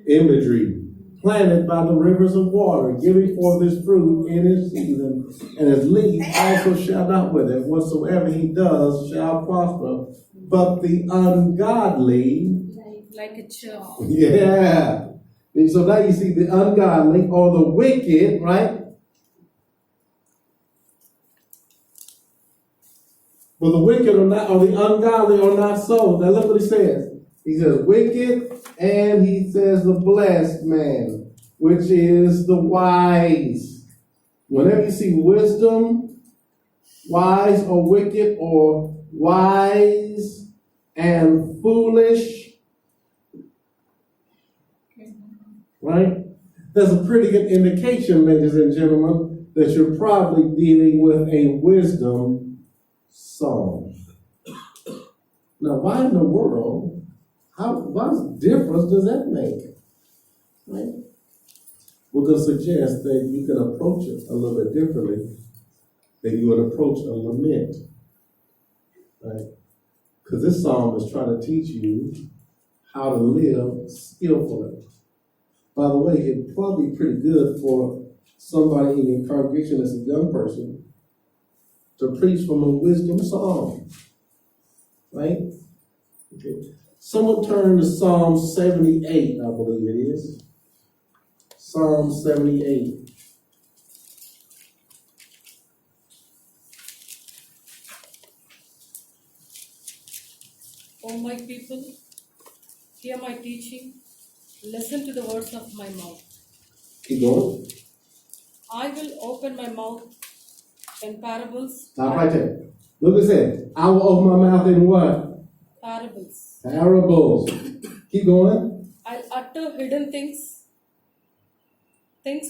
imagery, planted by the rivers of water, giving forth his fruit in his season, and his leaf also shall not wither. Whatsoever he does shall prosper. But the ungodly, like a chaff. yeah. And so now you see the ungodly or the wicked, right? But the wicked are not, or the ungodly are not so. Now look what he says. He says wicked, and he says the blessed man, which is the wise. Whenever you see wisdom, wise or wicked, or wise and foolish, right? That's a pretty good indication, ladies and gentlemen, that you're probably dealing with a wisdom psalm. Now, why in the world, what difference does that make? Right? We're going to suggest that you can approach it a little bit differently than you would approach a lament. Right? Because this psalm is trying to teach you how to live skillfully. By the way, it'd probably be pretty good for somebody in your congregation that's a young person to preach from a wisdom psalm. Right? Okay. Someone turn to Psalm 78, I believe it is. Psalm 78. O my people, hear my teaching. Listen to the words of my mouth. Keep going. I will open my mouth in parables. Stop right there. Look what it said. I will open my mouth in what? Parables. Parables. Keep going. I'll utter hidden things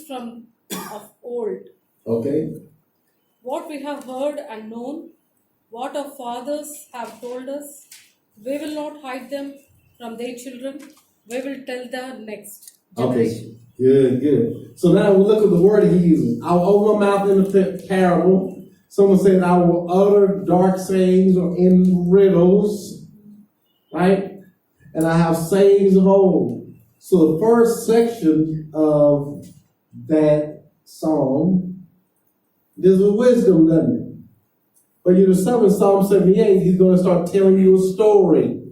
from of old. Okay. What we have heard and known, what our fathers have told us, we will not hide them from their children. We will tell the next generation. Okay. Good. So now we look at the word he uses. I'll open my mouth in a parable. Someone said, I will utter dark sayings or in riddles. Right? And I have sayings of old. So the first section of that psalm deals with wisdom, doesn't it? But you discover in Psalm 78, he's going to start telling you a story.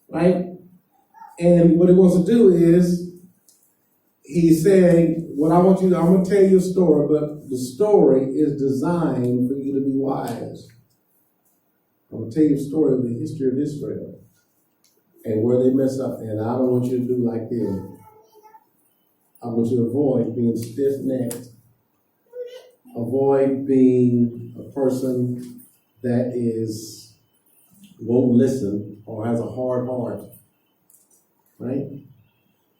Right? And what he wants to do is, he's saying, I'm going to tell you a story, but the story is designed for you to be wise. I'm going to tell you a story of the history of Israel and where they mess up. And I don't want you to do like them. I want you to avoid being stiff-necked. Avoid being a person that won't listen or has a hard heart. Right?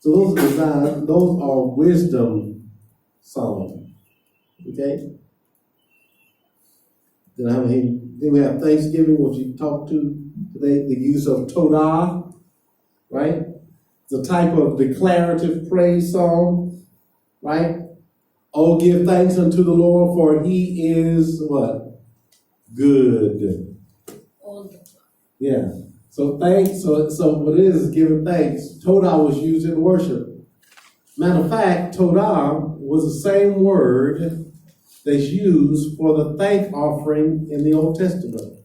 So those are wisdom psalms. Okay? Then we have Thanksgiving, which you talked to today, the use of Todah, right? The type of declarative praise song, right? Oh, give thanks unto the Lord, for he is what? Good. All the time. Yeah. So thanks. So what it is giving thanks. Todah was used in worship. Matter of fact, Todah was the same word that's used for the thank offering in the Old Testament.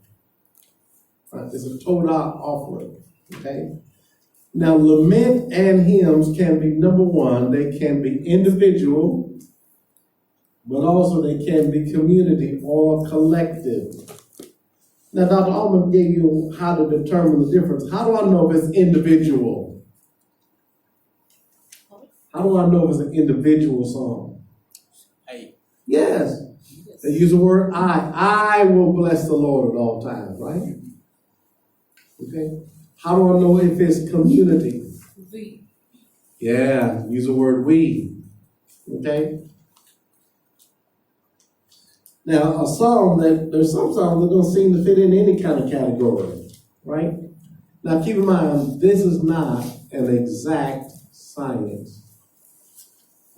Right? It's a Todah offering. Okay. Now, lament and hymns can be, number one, they can be individual, but also they can be community or collective. Now, Dr. Allman gave you how to determine the difference. How do I know if it's individual? How do I know if it's an individual song? I. Yes. They use the word I. I will bless the Lord at all times, right? Okay. How do I know if it's community? We. Yeah, use the word we. Okay. Now, there's some songs that don't seem to fit in any kind of category, right? Now, keep in mind, this is not an exact science.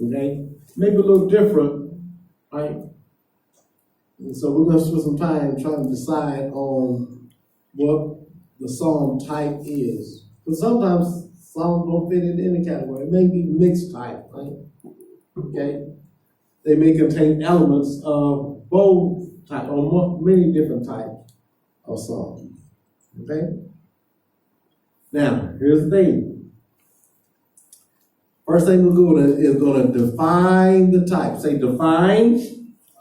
Okay? Maybe a little different, right? And so we're going to spend some time trying to decide on what the psalm type is. But sometimes songs don't fit in any category. It may be mixed type, right? Okay? They may contain elements of both types or many different types of songs. Okay? Now, here's the thing. First thing we're going to define the type. Say define.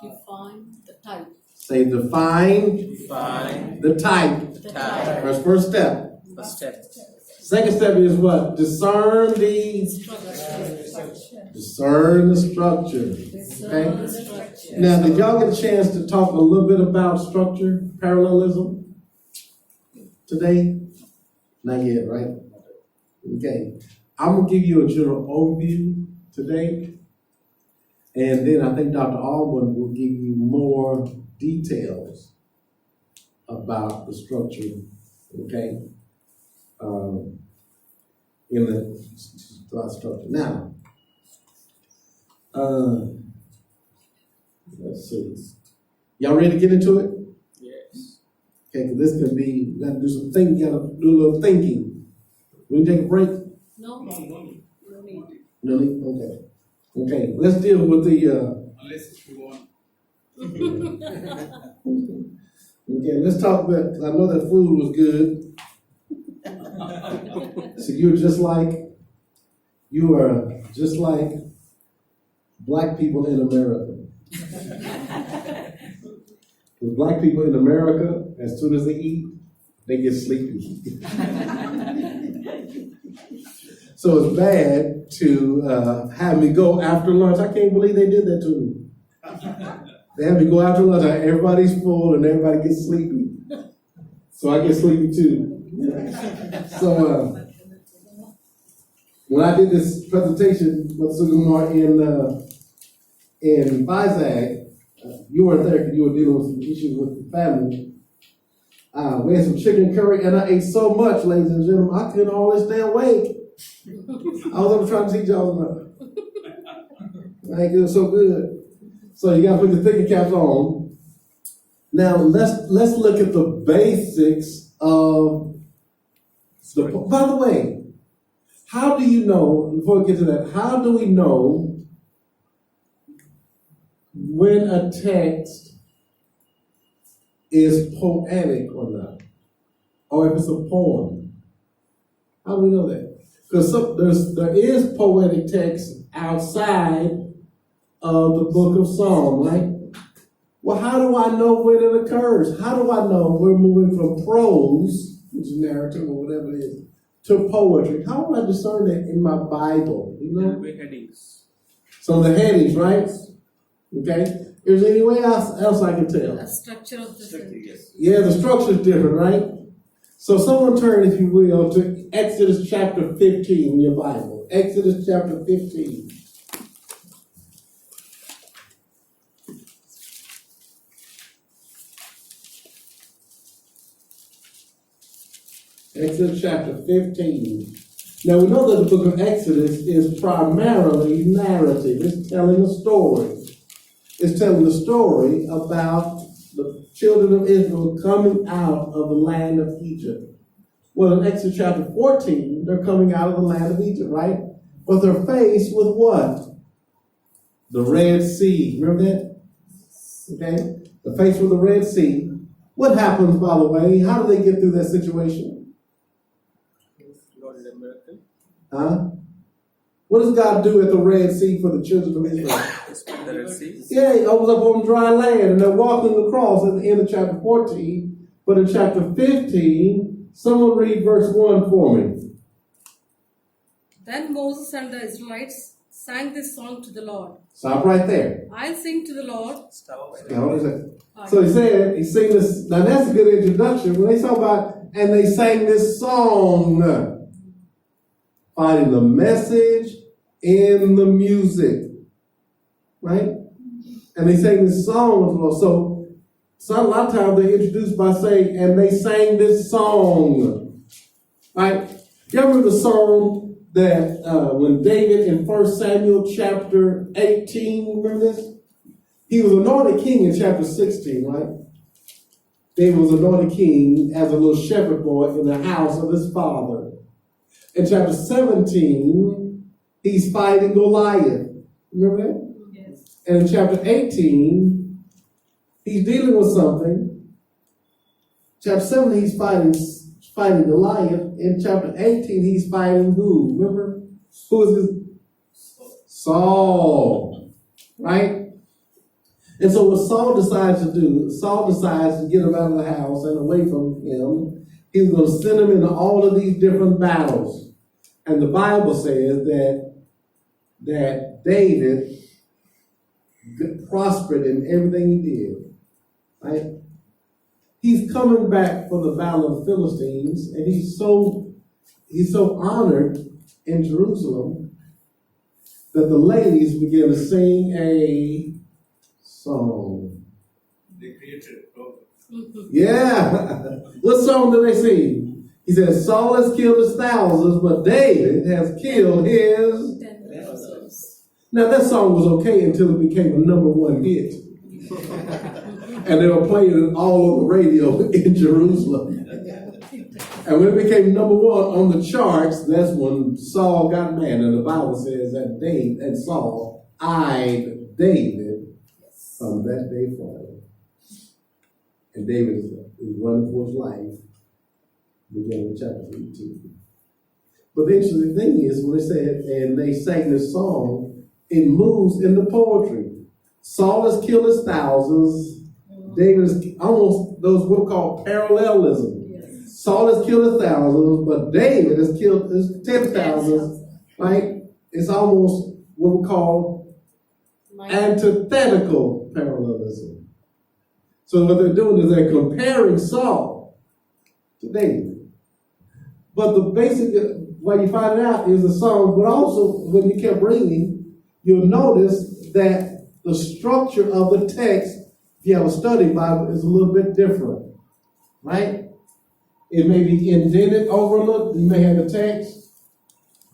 Define the type. Say define Define the type. the type. That's first step. First step. Second step is what? Discern the structure. Okay? Now, did y'all get a chance to talk a little bit about structure, parallelism today? Not yet, right? Okay. I'm going to give you a general overview today. And then I think Dr. Alwyn will give you more details about the structure, okay? In the structure. Now, let's see. Y'all ready to get into it? Yes. Okay, because this can be, you got to do some thinking, you got to do a little thinking. We can take a break? No. No need. No need? Okay. Okay, let's deal with the, Unless you want. okay, let's talk about, I know that food was good. So you are just like black people in America. Because black people in America, as soon as they eat, they get sleepy. So it's bad to have me go after lunch. I can't believe they did that to me. They have me go after lunch, everybody's full and everybody gets sleepy. So I get sleepy too. So when I did this presentation with Sugamar in FISAG, you weren't there because you were dealing with some issues with the family. We had some chicken curry and I ate so much, ladies and gentlemen, I couldn't always stay awake. I was over trying to teach y'all about it. It was so good. So you gotta put the thinking caps on. Now let's look at the basics of the, by the way, how do you know, before we get to that, how do we know when a text is poetic or not? Or if it's a poem? How do we know that? Because there is poetic text outside of the book of Psalms, right? Well, how do I know when it occurs? How do I know we're moving from prose, which is narrative or whatever it is, to poetry? How do I discern that in my Bible? You know? Headings. So the headings, right? Okay. Is there any way else I can tell? The structure of the sentence. Yeah, the structure is different, right? So someone turn, if you will, to Exodus chapter 15 in your Bible. Exodus chapter 15. Exodus chapter 15. Now we know that the book of Exodus is primarily narrative. It's telling a story. It's telling the story about the children of Israel coming out of the land of Egypt. Well, in Exodus chapter 14, they're coming out of the land of Egypt, right? But they're faced with what? The Red Sea. Remember that? Okay? They're faced with the Red Sea. What happens, by the way? How do they get through that situation? God is a miracle. Huh? What does God do at the Red Sea for the children of Israel? The Red Sea. Yeah, he opens up on dry land, and they're walking across at the end of chapter 14. But in chapter 15, someone read verse 1 for me. Then Moses and the Israelites sang this song to the Lord. Stop right there. I'll sing to the Lord. Stop. Now, what is it? So he said, he sang this. Now that's a good introduction. When they talk about, and they sang this song, finding the message in the music, right? And they sang this song with the Lord. So a lot of times they introduced by saying, and they sang this song, right? You remember the song that when David in 1 Samuel chapter 18, remember this? He was anointed king in chapter 16, right? David was anointed king as a little shepherd boy in the house of his father. In chapter 17, he's fighting Goliath. Remember that? Yes. And in chapter 18, he's dealing with something. Chapter 7, he's fighting Goliath. In chapter 18, he's fighting who? Remember? Who is this? Saul. Right? And so what Saul decides to do, Saul decides to get him out of the house and away from him. He's going to send him into all of these different battles. And the Bible says that David prospered in everything he did. Right? He's coming back from the battle of the Philistines, and he's so honored in Jerusalem that the ladies begin to sing a song. They created a problem. Yeah. What song do they sing? He says, Saul has killed his thousands, but David has killed his. Now that song was okay until it became a #1 hit. And they were playing it all over the radio in Jerusalem. And when it became #1 on the charts, that's when Saul got mad. And the Bible says that David and Saul eyed David from that day forward. And David is running for his life, beginning in chapter 18. But the interesting thing is, when they said, and they sang this song, it moves into poetry. Saul has killed his thousands. David is almost those what we call parallelism. Yes. Saul has killed his thousands, but David has killed his 10,000s. Right? It's almost what we call antithetical parallelism. So what they're doing is they're comparing Saul to David. But the basic way you find it out is the song, but also when you kept reading, you'll notice that the structure of the text, if you have a study Bible, is a little bit different, right? It may be indented over a little. You may have the text,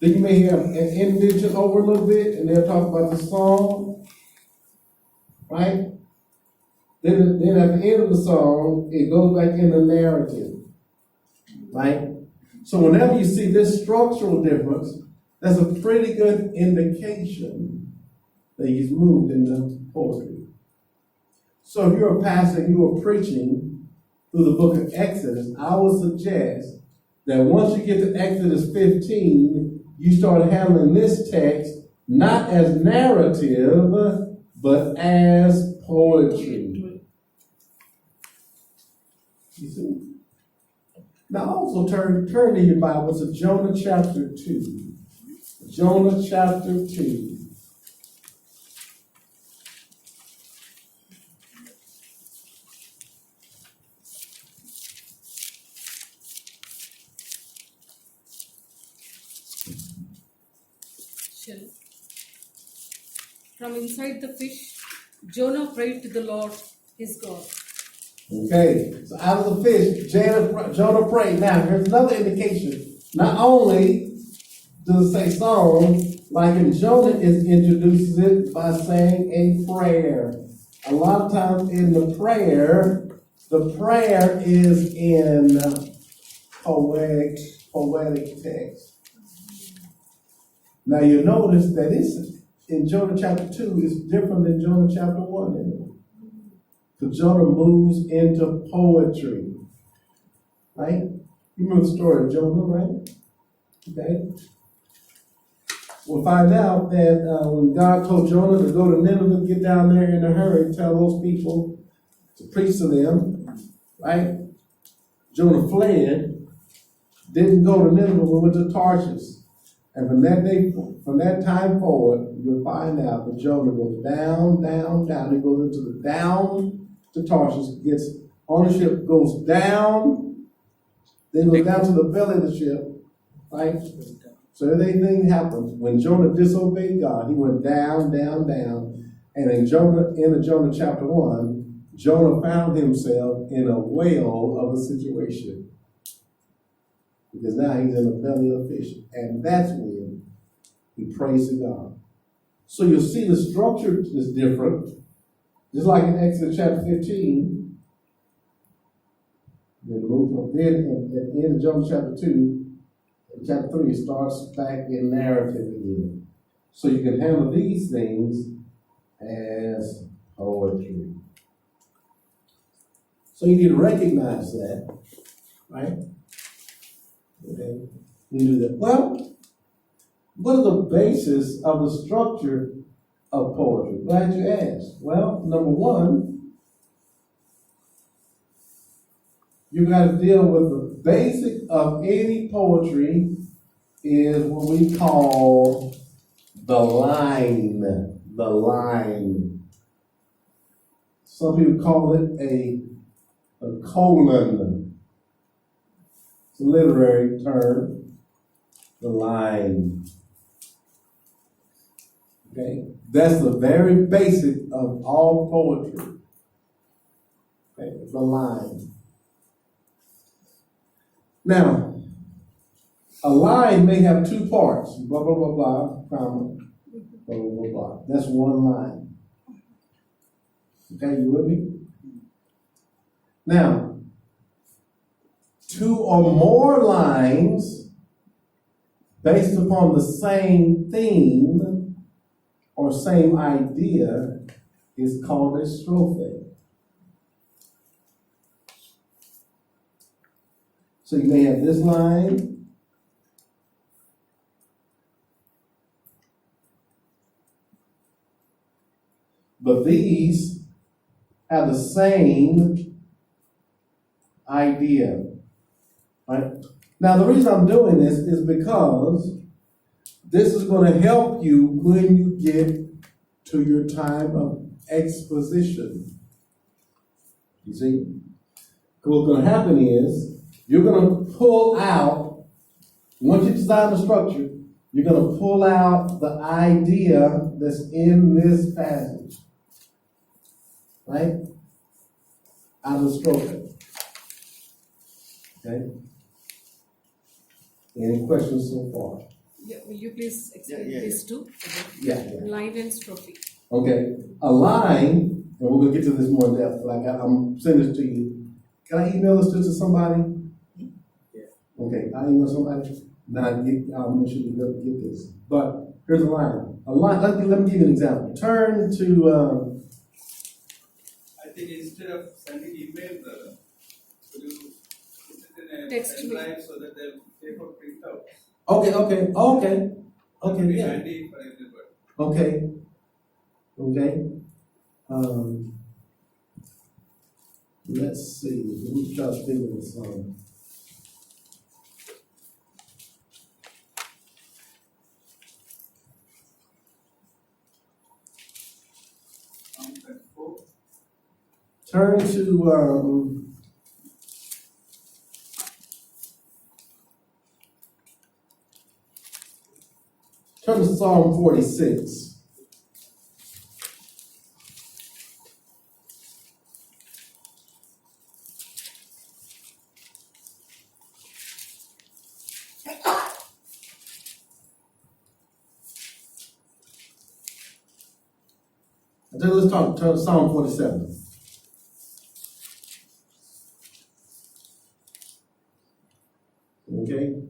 then you may have an indentation over a little bit, and they'll talk about the song, right? Then at the end of the song, it goes back in the narrative, right? So whenever you see this structural difference, that's a pretty good indication that he's moved into poetry. So if you're a pastor and you are preaching through the book of Exodus, I would suggest that once you get to Exodus 15, you start handling this text not as narrative, but as poetry. You see? Now also turn to your Bible to Jonah chapter 2. Jonah chapter 2. From inside the fish, Jonah prayed to the Lord his God. Okay, so out of the fish, Jonah prayed. Now, here's another indication. Not only does it say song, like in Jonah, it introduces it by saying a prayer. A lot of times in the prayer is in poetic text. Now, you notice that this in Jonah chapter 2 is different than Jonah chapter 1, isn't it? Because Jonah moves into poetry, right? You remember the story of Jonah, right? Okay. We'll find out that when God told Jonah to go to Nineveh, get down there in a hurry, tell those people to preach to them, right? Jonah fled, didn't go to Nineveh, but went to Tarshish. And from that time forward, you'll find out that Jonah goes down, down, down. He goes into the down to Tarshish, gets ownership, goes down, then goes down to the belly of the ship, right? So everything happens. When Jonah disobeyed God, he went down, down, down. And in Jonah chapter 1, Jonah found himself in a whale of a situation. Because now he's in the belly of the fish. And that's when he prays to God. So you'll see the structure is different. Just like in Exodus chapter 15. Then at the end of Jonah chapter 2, chapter 3, it starts back in narrative again. So you can handle these things as poetry. So you need to recognize that, right? Okay, you do that. Well, what is the basis of the structure of poetry? Glad you asked. Well, number one, you got to deal with the basic of any poetry is what we call the line. The line. Some people call it a colon. It's a literary term. The line. Okay? That's the very basic of all poetry. Okay? The line. Now, a line may have two parts, blah, blah, blah, blah, comma, blah, blah, blah, blah. That's one line. Okay, you with me? Now, two or more lines based upon the same theme or same idea is called a strophe. So you may have this line, but these have the same idea, right? Now, the reason I'm doing this is because this is going to help you when you get to your time of exposition. You see? What's going to happen is you're going to pull out, once you design the structure, you're going to pull out the idea that's in this passage. Right? Out of the strophe. Okay? Any questions so far? Yeah, will you please explain these two? Yeah. Line and strophe. Okay. A line, and we're going to get to this more in depth, but I'm sending this to you. Can I email this to somebody? Yeah. Okay, I email somebody. Then I'll make sure you get this. But here's a line. A line, let me give you an example. Turn to I think instead of sending email, will you put it in a Text pen me. drive so that they'll take out printouts? Okay, It will be yeah. handy for everybody. Okay. Let's see. Let me try to think of a song. And four. Turn to Psalm 46. Let's turn to Psalm 47. Okay.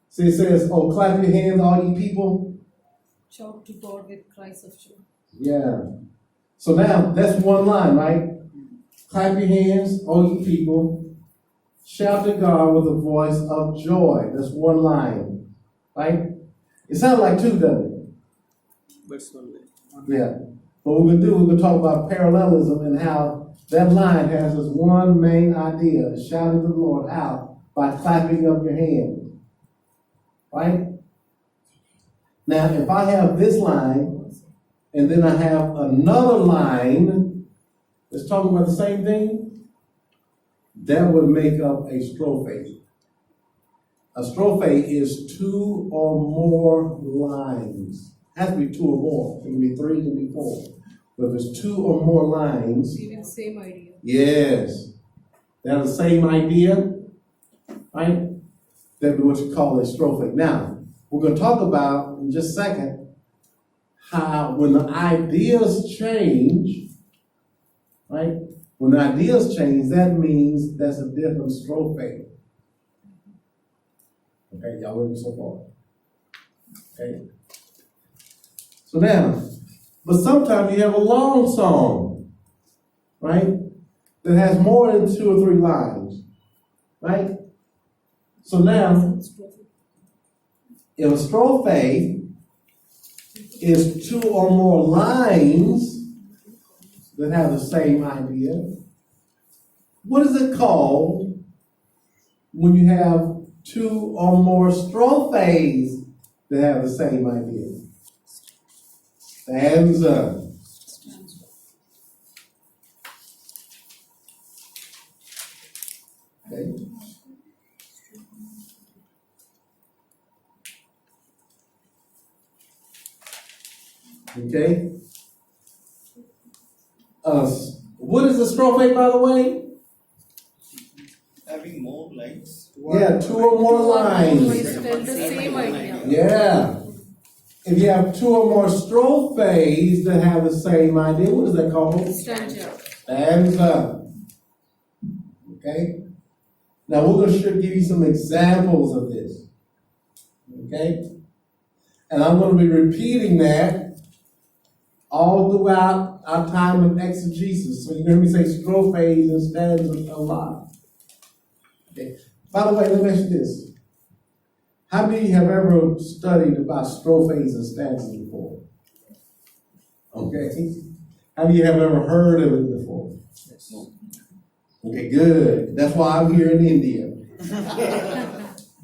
See, it says, "Oh, clap your hands, all you people." Shout to God with cries of joy. Yeah. So now that's one line, right? Clap your hands, all you people. Shout to God with a voice of joy. That's one line, right? It sounds like two, doesn't it? But slowly. Yeah. What we're going to do, we're going to talk about parallelism and how that line has this one main idea, shouting to the Lord out by clapping up your hands. Right? Now, if I have this line, and then I have another line that's talking about the same thing, that would make up a strophe. A strophe is two or more lines. It has to be two or more. It can be three, it can be four. But if it's two or more lines, Even same idea. yes, they have the same idea, right? That'd be what you call a strophe. Now, we're going to talk about in just a second how when the ideas change, right? When the ideas change, that means that's a different strophe. Okay, y'all with me so far? Okay. So now, but sometimes you have a long song, right? That has more than two or three lines, right? So now, Strophe. in a strophe, is two or more lines that have the same idea. What is it called when you have two or more strophes that have the same idea? Stanza. Okay. Okay. What is the strophe, by the way? Having more lines. Yeah, two or more lines. Tell the same idea. Yeah. If you have two or more strophes that have the same idea, what is that called? Stanza. Stanza. Okay? Now we're going to give you some examples of this. Okay? And I'm going to be repeating that all throughout our time of exegesis. So you hear me say strophes and stanzas a lot. Okay. By the way, let me ask you this. How many have ever studied about strophes and stanzas before? Okay. How many have ever heard of it before? Okay, good. That's why I'm here in India.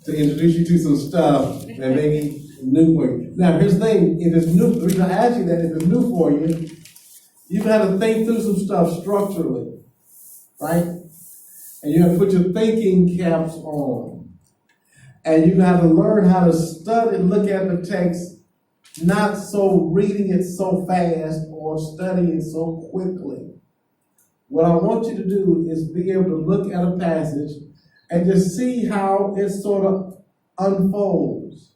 To introduce you to some stuff that may be new for you. Now, here's the thing. If it's new, the reason I ask you that, if it's new for you, you've got to think through some stuff structurally, right? And you have to put your thinking caps on. And you have to learn how to study, look at the text, not so reading it so fast or studying it so quickly. What I want you to do is be able to look at a passage and just see how it sort of unfolds.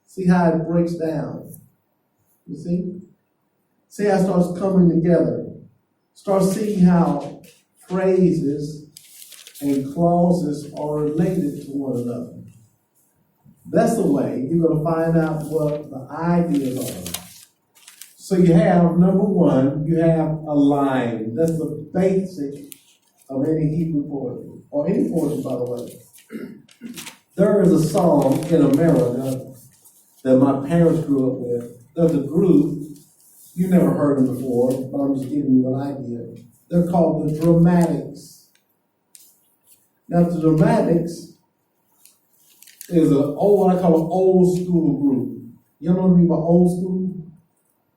See how it breaks down. You see? See how it starts coming together. Start seeing how phrases and clauses are related to one another. That's the way you're going to find out what the ideas are. So you have, number one, you have a line. That's the basic of any Hebrew poetry, or any poetry, by the way. There is a song in America that my parents grew up with. There's a group, you never heard them before, but I'm just giving you an idea. They're called the Dramatics. Now, the Dramatics is what I call an old school group. You know what I mean by old school?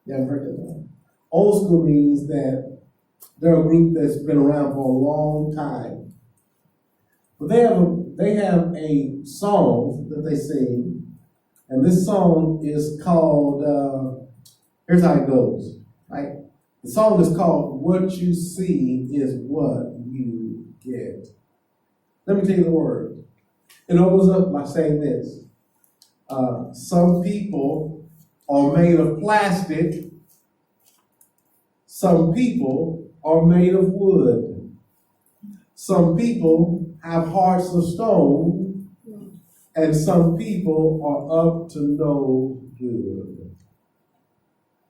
You haven't heard that? Old school means that they're a group that's been around for a long time. But they have a song that they sing, and this song is called, here's how it goes, right? The song is called What You See Is What You Get. Let me tell you the word. It opens up by saying this. Some people are made of plastic. Some people are made of wood. Some people have hearts of stone. And some people are up to no good.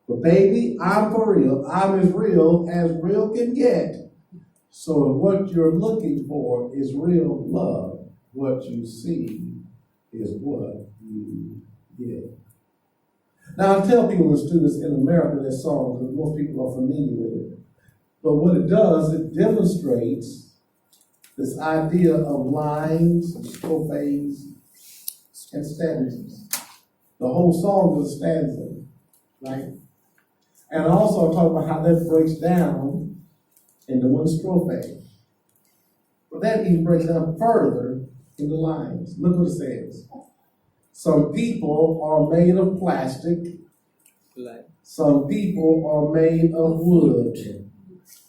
But baby, I'm for real. I'm as real can get. So what you're looking for is real love. What you see is what you get. Now, I tell people and students in America this song because most people are familiar with it. But what it does, it demonstrates this idea of lines, strophes, and stanzas. The whole song is a stanza, right? And also I talk about how that breaks down into one strophe. But that even breaks down further in the lines. Look what it says. Some people are made of plastic. Some people are made of wood.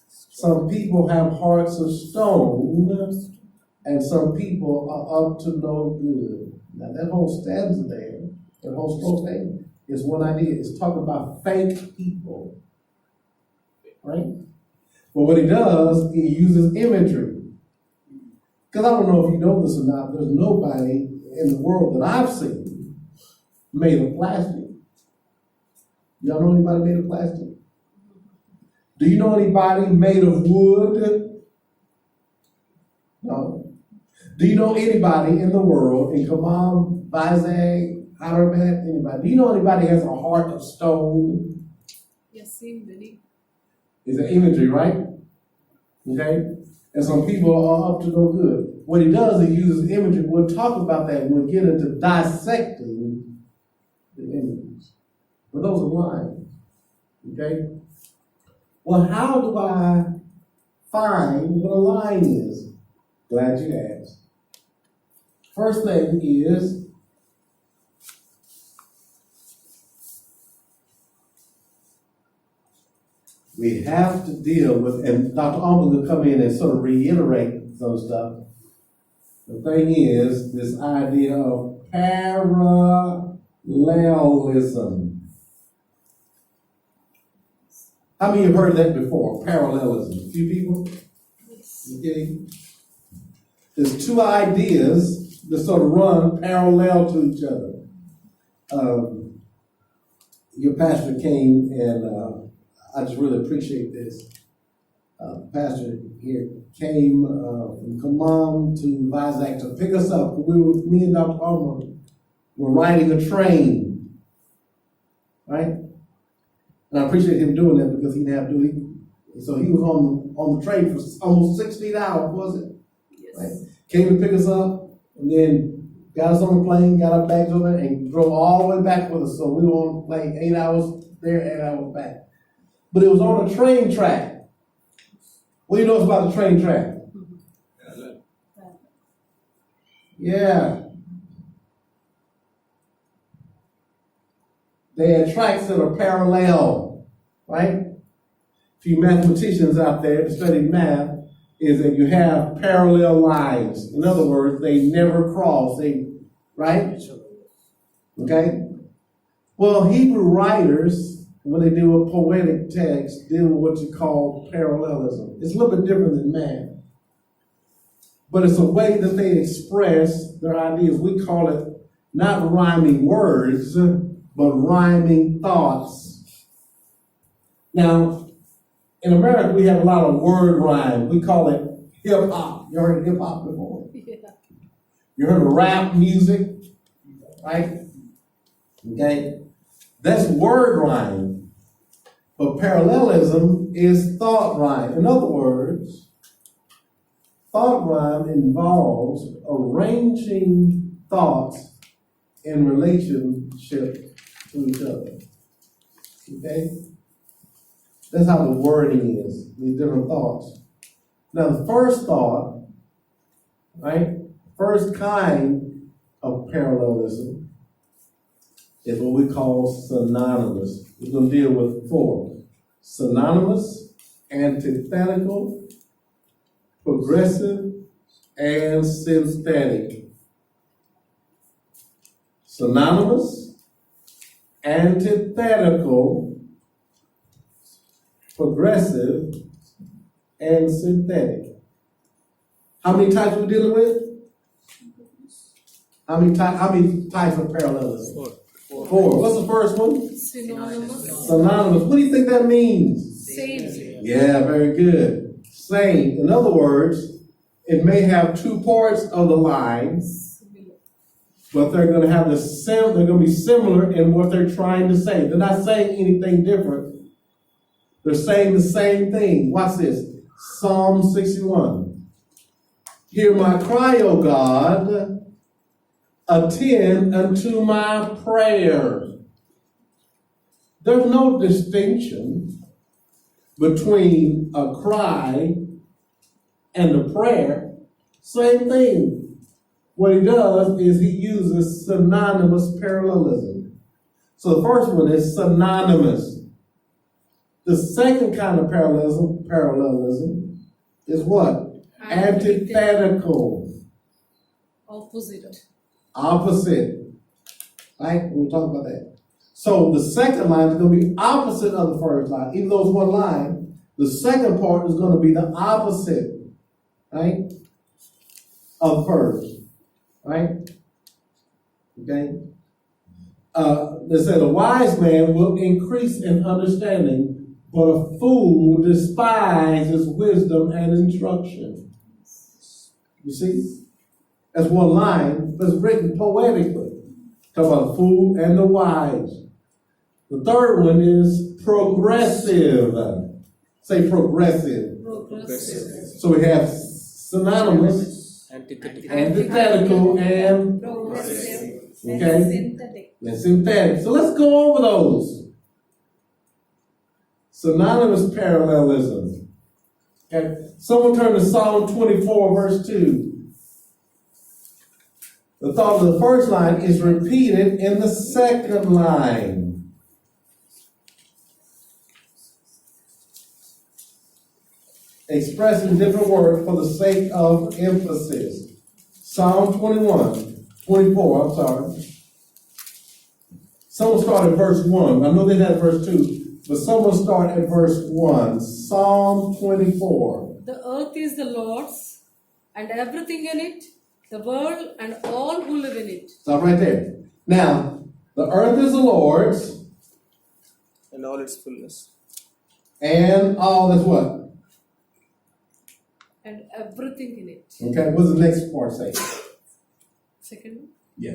Some people have hearts of stone. And some people are up to no good. Now that whole stanza there, that whole strophe, is one idea. It's talking about fake people. Right? But what he does, he uses imagery. Because I don't know if you know this or not, there's nobody in the world that I've seen made of plastic. Y'all know anybody made of plastic? Do you know anybody made of wood? No. Do you know anybody in the world, in Kamam, Vizag, Holler back, anybody. Do you know anybody has a heart of stone? Yes, seen many. It's an imagery, right? Okay? And some people are up to no good. What he does, he uses imagery. We'll talk about that when we get into dissecting the images. But those are lines. Okay? Well, how do I find what a line is? Glad you asked. First thing is, we have to deal with, and Dr. Alman will come in and sort of reiterate some stuff. The thing is, this idea of parallelism. How many have heard that before? Parallelism. A few people? Yes. Okay. There's two ideas that sort of run parallel to each other. Your pastor came, and I just really appreciate this. Pastor here came from Kamam to Vizag to pick us up. Me and Dr. Alman were riding a train, right? And I appreciate him doing that because he didn't have to do it. So he was on the train for almost 16 hours, was it? Yes. Right? Came to pick us up, and then got us on the plane, got our bags over, and drove all the way back with us. So we were on like 8 hours there, 8 hours back. But it was on a train track. What do you know about the train track? Yeah. They had tracks that are parallel, right? A few mathematicians out there that study math is that you have parallel lines. In other words, they never cross, right? Okay? Well, Hebrew writers, when they do a poetic text, deal with what you call parallelism. It's a little bit different than math. But it's a way that they express their ideas. We call it not rhyming words, but rhyming thoughts. Now, in America, we have a lot of word rhyme. We call it hip-hop. You heard of hip-hop before? Yeah. You heard of rap music, right? Okay? That's word rhyme. But parallelism is thought rhyme. In other words, thought rhyme involves arranging thoughts in relationship to each other. Okay? That's how the wording is, these different thoughts. Now, the first thought, right? First kind of parallelism is what we call synonymous. We're going to deal with 4. Synonymous, antithetical, progressive, and synthetic. Synonymous, antithetical, progressive, and synthetic. How many types are we dealing with? How many types of parallelism? 4. What's the first one? Synonymous. Synonymous. What do you think that means? Same. Yeah, very good. Same. In other words, it may have 2 parts of the line, Similar. but they're going to have they're going to be similar in what they're trying to say. They're not saying anything different. They're saying the same thing. Watch this. Psalm 61. Hear my cry, O God. Attend unto my prayer. There's no distinction between a cry and a prayer. Same thing. What he does is he uses synonymous parallelism. So the first one is synonymous. The second kind of parallelism is what? Antithetical. Opposite. Opposite. Right? We'll talk about that. So the second line is going to be opposite of the first line. Even though it's one line, the second part is going to be the opposite, right, of the first. Right? Okay? They said a wise man will increase in understanding, but a fool despises wisdom and instruction. You see? That's one line, but it's written poetically. Talk about the fool and the wise. The third one is progressive. Say progressive. Progressive. So we have synonymous, antithetical, and Progressive. okay, Synthetic. and synthetic. So let's go over those. Synonymous parallelism. Okay. Someone turn to Psalm 24, verse 2. The thought of the first line is repeated in the second line. Expressing different words for the sake of emphasis. Psalm 24, I'm sorry. Someone start at verse 1. I know they had verse 2, but someone start at verse 1. Psalm 24. The earth is the Lord's, and everything in it, the world and all who live in it. Stop right there. Now, the earth is the Lord's, and all its fullness. and all that's what? And everything in it. Okay, what's the next part say? Second one. Yeah.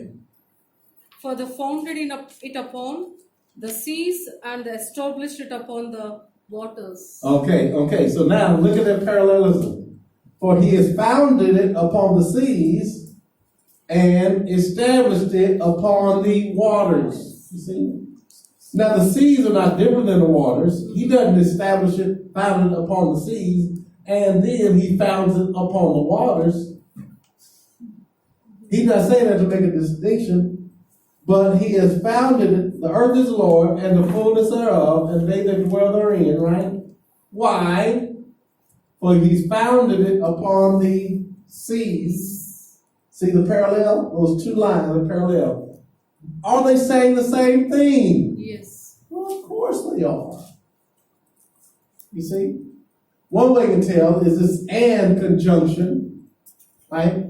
For the founded it upon the seas and established it upon the waters. Okay, so now look at that parallelism. For he has founded it upon the seas and established it upon the waters. You see? Now the seas are not different than the waters. He doesn't establish it, found it upon the seas, and then he founds it upon the waters. He's not saying that to make a distinction, but he has founded it. The earth is the Lord, and the fullness thereof, and they that dwell therein, right? Why? For he's founded it upon the seas. See the parallel? Those two lines are parallel. Are they saying the same thing? Yes. Well, of course they are. You see? One way you can tell is this and conjunction, right?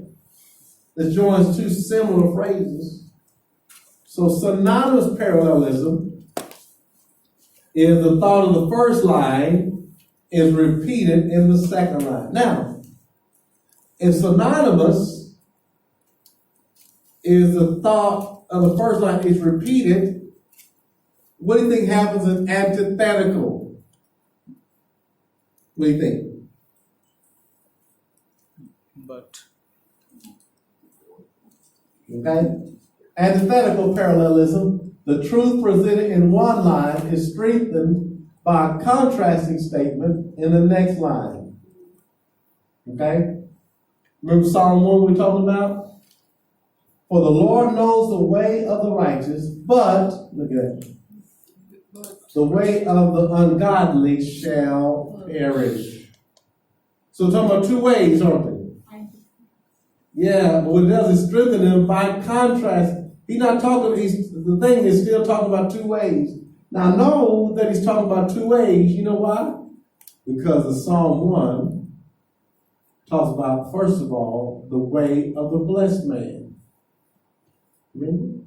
That joins two similar phrases. So synonymous parallelism is the thought of the first line is repeated in the second line. Now, if synonymous is the thought of the first line is repeated, what do you think happens in antithetical? What do you think? But Okay? Antithetical parallelism, the truth presented in one line is strengthened by a contrasting statement in the next line. Okay? Remember Psalm 1 we're talking about? For the Lord knows the way of the righteous, but, look at that, the way of the ungodly shall perish. So we're talking about two ways, aren't we? Yeah, but what it does is strengthen them by contrast. He's not talking, the thing is still talking about two ways. Now I know that he's talking about two ways. You know why? Because the Psalm 1 talks about, first of all, the way of the blessed man. Remember?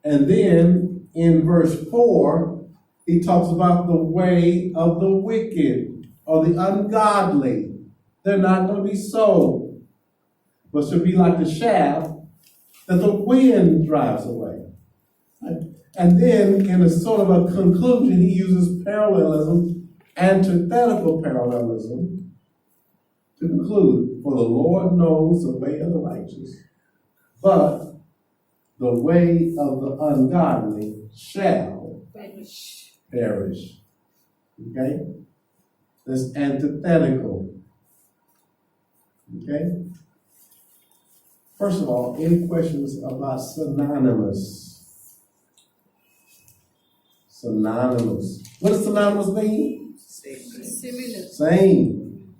And then in verse 4, he talks about the way of the wicked or the ungodly. They're not going to be so, but should be like the shaft that the wind drives away. Right? And then, in a sort of a conclusion, he uses parallelism, antithetical parallelism, to conclude, for the Lord knows the way of the righteous, but the way of the ungodly shall perish. Okay? That's antithetical. Okay? First of all, any questions about synonymous? Synonymous. What does synonymous mean? Similar. Same.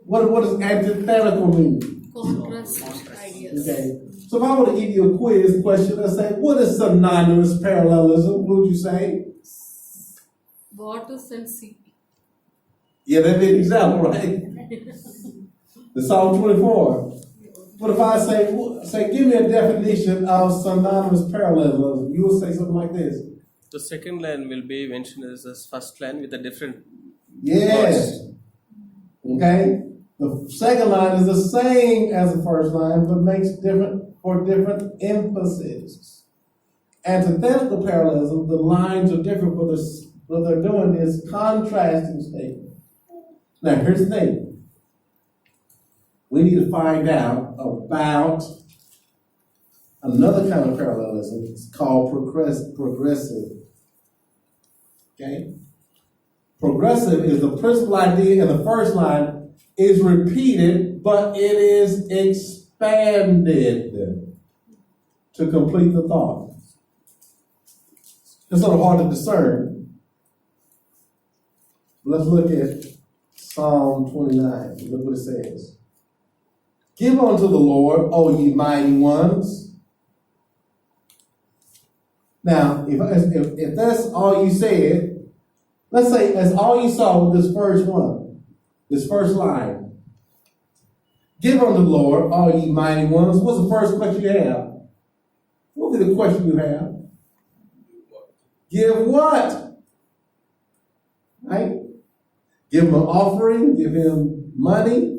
What does antithetical mean? Contrast ideas. Okay. So if I were to give you a quiz question and say, what is synonymous parallelism? What would you say? Waters and sea. Yeah, that'd be an example, right? The Psalm 24. What if I say, give me a definition of synonymous parallelism? You would say something like this. the second line will be mentioned as the first line with a different Yes. words. Okay? The second line is the same as the first line, but makes different for different emphasis. Antithetical parallelism, the lines are different, but what they're doing is contrasting statements. Now, here's the thing. We need to find out about another kind of parallelism. It's called progressive. Okay? Progressive is the principal idea in the first line is repeated, but it is expanded to complete the thought. It's sort of hard to discern. Let's look at Psalm 29. Look what it says. Give unto the Lord, O ye mighty ones. Now, if that's all you said, let's say that's all you saw with this first one, this first line. Give unto the Lord, all ye mighty ones. What's the first question you have? What would be the question you have? Give what? Right? Give him an offering, give him money.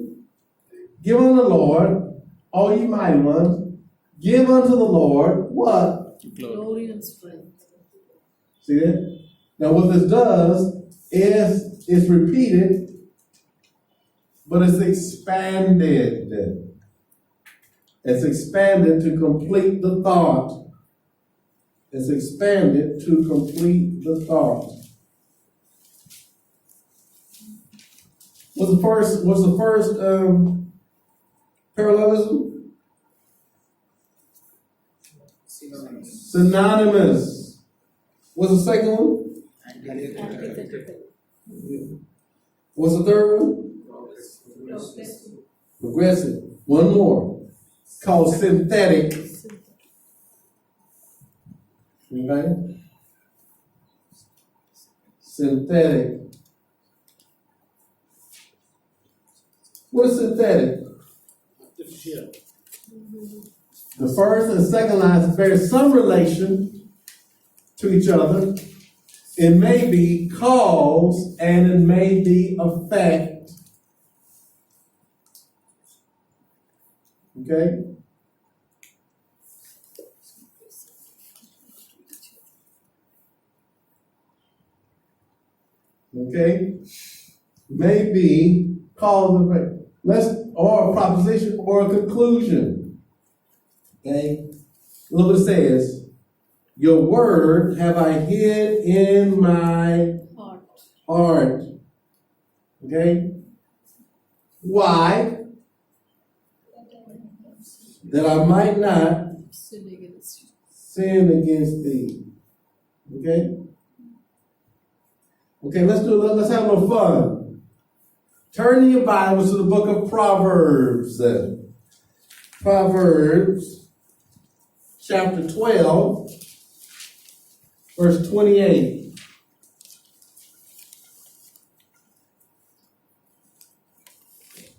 Give unto the Lord, all ye mighty ones. Give unto the Lord what? Glory and strength. See that? Now what this does is it's repeated, but it's expanded. It's expanded to complete the thought. It's expanded to complete the thought. What's the first parallelism? Synonymous. What's the second one? Antithetical. What's the third one? Progressive. One more. It's called synthetic. Okay? Synthetic. What is synthetic? The first and second lines bear some relation to each other. It may be cause and it may be effect. Okay? Okay? May be cause and effect. Or a proposition or a conclusion. Okay? Look what it says. Your word have I hid in my heart. Okay? Why? That I might not sin against thee. Okay? Okay, let's have a little fun. Turn in your Bibles to the book of Proverbs. Proverbs chapter 12, verse 28.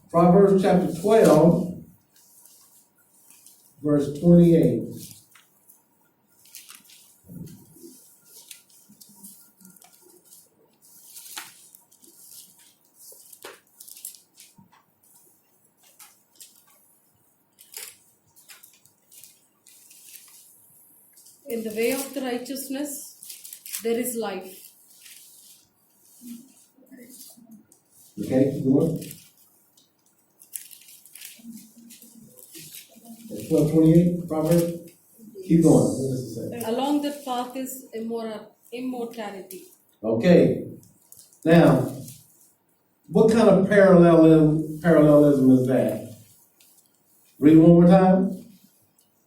Proverbs chapter 12, verse 28. In the way of the righteousness, there is life. Okay, keep going. 12:28, Proverbs. Keep going. What does it say? Along that path is immortality. Okay. Now, what kind of parallelism is that? Read it one more time.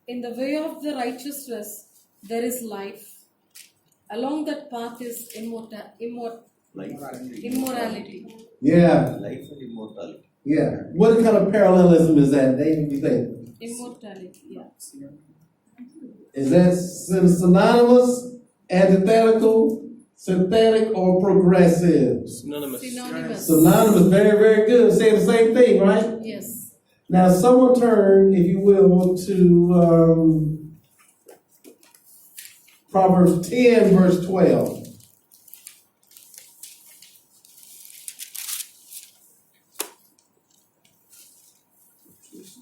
In the way of the righteousness, there is life. Along that path is immorality. Yeah. Life and immortality. Yeah. What kind of parallelism is that, David? You think? Immortality, yeah. Is that synonymous, antithetical, synthetic, or progressive? Synonymous. Synonymous. Synonymous, very, very good. Saying the same thing, right? Yes. Now, someone turn, if you will, to Proverbs 10, verse 12.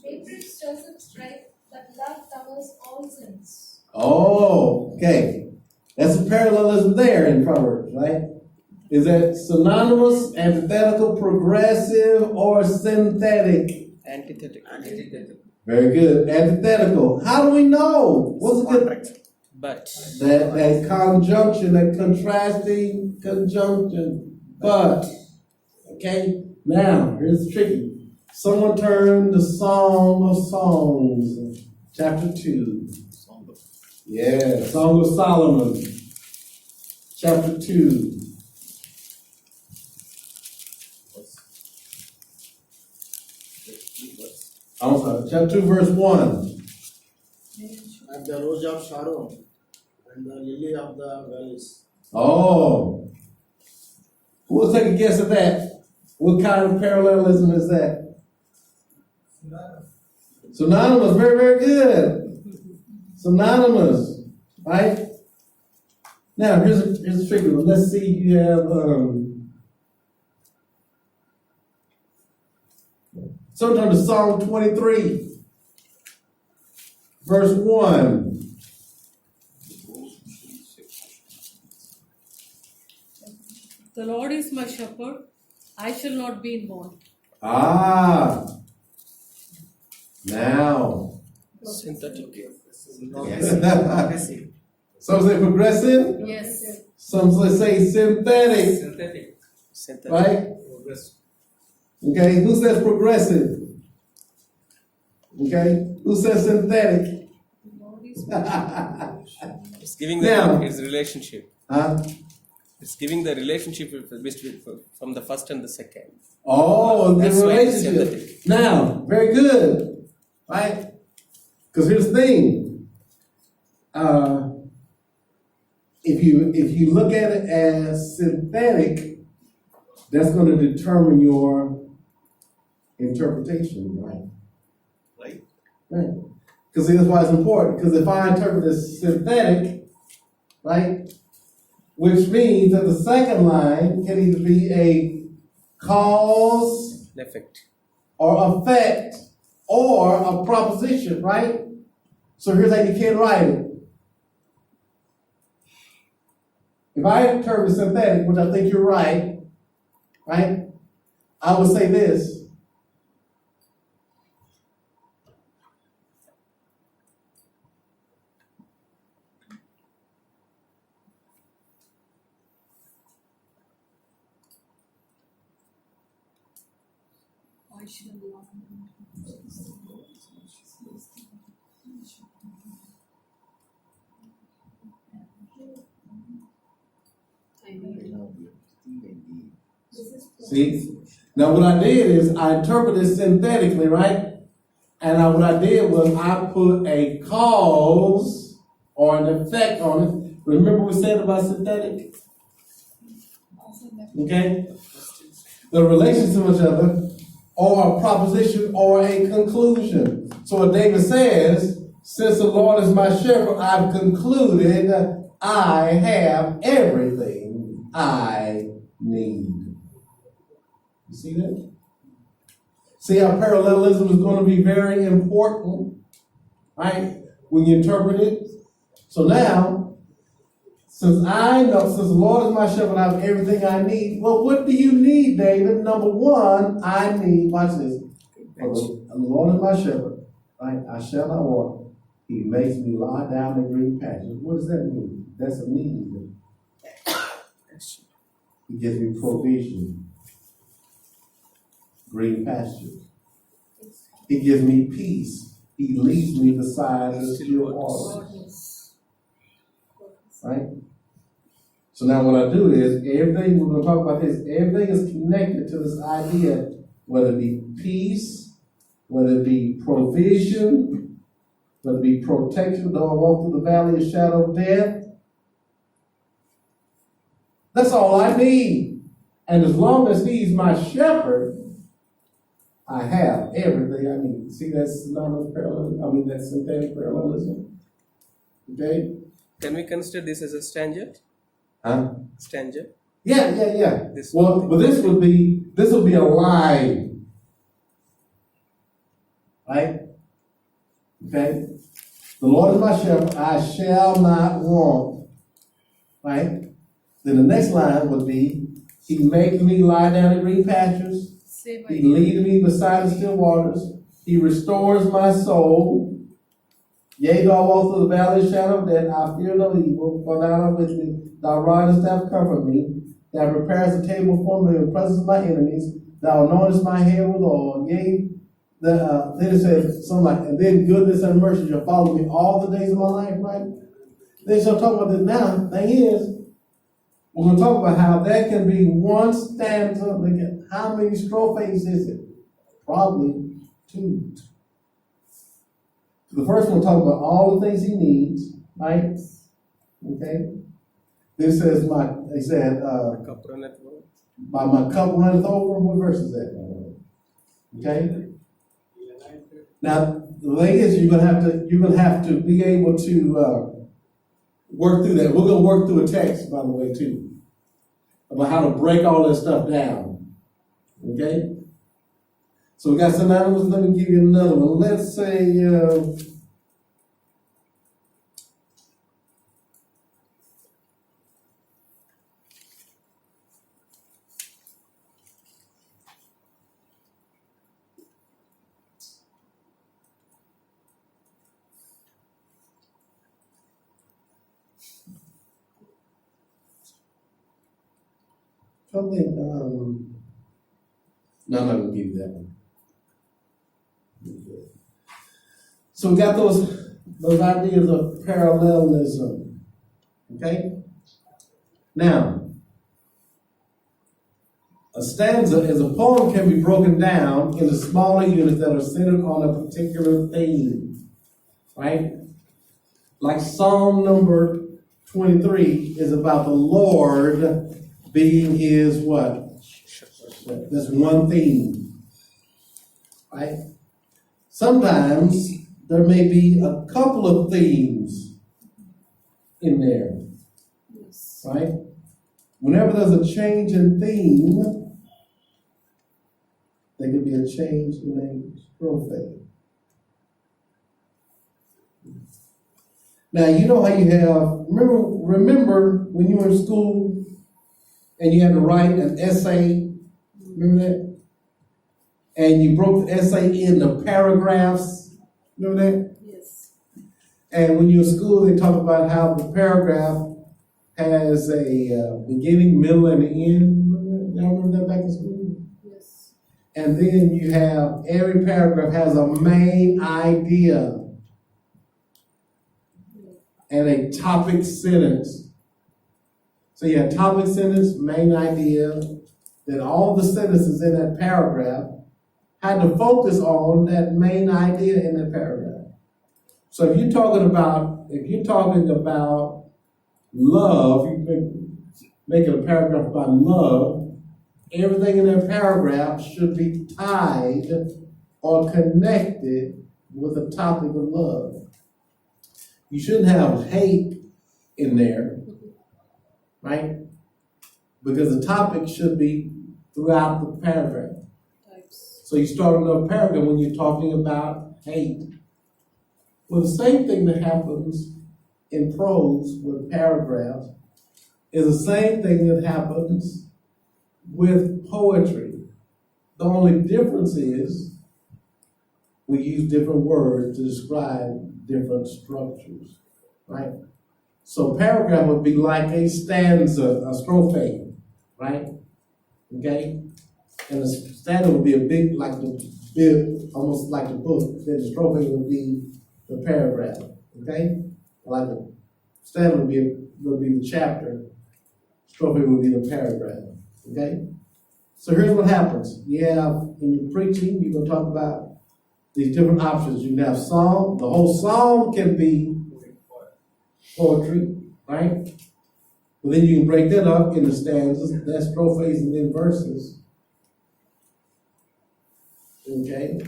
Hatred stirs up strife, but love thousands. Oh, okay. That's a parallelism there in Proverbs, right? Is that synonymous, antithetical, progressive, or synthetic? Antithetical. Very good. Antithetical. How do we know? What's a good? But. That conjunction, that contrasting conjunction. But. Okay. Now, here's the tricky. Someone turn to Song of Songs, chapter 2. Yeah, Song of Solomon, chapter 2. I'm sorry, chapter 2, verse 1. And the rose of Sharon, and the lily of the valleys. Oh. Who will take a guess at that? What kind of parallelism is that? Synonymous, very, very good. Synonymous, right? Now, here's a tricky one. Let's see, you have, so turn to Psalm 23, verse 1. The Lord is my shepherd, I shall not be in want. Ah. Now. Synthetic. Some say progressive. Yes. Some say synthetic. Synthetic. Right? Okay. Who says progressive? Okay. Who says synthetic? The Lord is my shepherd. It's giving Now. its relationship. Huh? It's giving the relationship from the first and the second. Oh, the That's why it's relationship. synthetic. Now, very good. Right? Because here's the thing. If you look at it as synthetic, that's going to determine your interpretation, right? Right. Because that's why it's important. Because if I interpret it as synthetic, right, which means that the second line can either be a cause Effect. or effect or a proposition, right? So here's how you can write it. If I interpret synthetic, which I think you're right, I would say this. I shall not be See? Now what I did is I interpreted synthetically, right? And what I did was I put a cause or an effect on it. Remember we said about synthetic? Okay? The relations to each other, or a proposition or a conclusion. So what David says, since the Lord is my shepherd, I've concluded I have everything I need. You see that? See how parallelism is going to be very important, right? When you interpret it. So now, since the Lord is my shepherd, I have everything I need. Well, what do you need, David? Number one, I need, watch this. The Lord is my shepherd, right? I shall not want. He makes me lie down in green pastures. What does that mean? That's a need. He gives me provision. Green pastures. He gives me peace. He leads me beside the still waters. Right? So now what I do is, everything, we're going to talk about this, everything is connected to this idea, whether it be peace, whether it be provision, whether it be protection, though I walk through the valley of shadow of death. That's all I need. And as long as he's my shepherd, I have everything I need. See, that's synonymous parallelism. That's synthetic parallelism. Okay? Can we consider this as a stanza? Huh? Stanza? Yeah. But this would be a line. Right? Okay? The Lord is my shepherd, I shall not want. Right? Then the next line would be, He makes me lie down in green pastures. Say He leads me beside the still waters. He restores my soul. Yea, though I walk through the valley of the shadow of death, I fear no evil, for thou art with me. Thy rod and staff comfort me. Thou preparest a table before me in the presence of my enemies. Thou anointest my head with oil. Yea, then it says something like, and then goodness and mercy shall follow me all the days of my life, right? They shall talk about this now. Thing is, we're going to talk about how that can be one stanza. Look at how many strophes is it? Probably 2. The first one talks about all the things he needs, right? Okay. This says Cup runneth over. my cup runneth over. What verse is that? Okay. Now the thing is, you're gonna have to be able to work through that. We're gonna work through a text, by the way, too, about how to break all this stuff down. Okay. So we got some numbers. Let me give you another one. Let's say, something. No, I'm not gonna give you that one. So we got those ideas of parallelism. Okay? Now, a stanza is a poem can be broken down into smaller units that are centered on a particular theme. Right? Like Psalm number 23 is about the Lord being his what? That's one theme. Right? Sometimes there may be a couple of themes in there, Yes. right? Whenever there's a change in theme, there could be a change in a strophe. Now, you know how you have, remember when you were in school and you had to write an essay, remember that? And you broke the essay into paragraphs, remember that? Yes. And when you're in school, they talk about how the paragraph has a beginning, middle, and an end. Remember that? Y'all remember that back in school? Yes. And then you have, every paragraph has a main idea and a topic sentence. So you have topic sentence, main idea, then all the sentences in that paragraph had to focus on that main idea in that paragraph. So if you're talking about love, you make it a paragraph about love, everything in that paragraph should be tied or connected with the topic of love. You shouldn't have hate in there, right? Because the topic should be throughout the paragraph. Types. So you start another paragraph when you're talking about hate. Well, the same thing that happens in prose with paragraphs is the same thing that happens with poetry. The only difference is we use different words to describe different structures, right? So paragraph would be like a stanza, a strophe, right? Okay? And the stanza would be a big, almost like the book. Then the strophe would be the paragraph, okay? Like the stanza would be the chapter, strophe would be the paragraph, okay? So here's what happens. You have, in your preaching, you're going to talk about these different options. You can have psalm. The whole psalm can be poetry, right? But then you can break that up into stanzas, that's strophes, and then verses. Okay?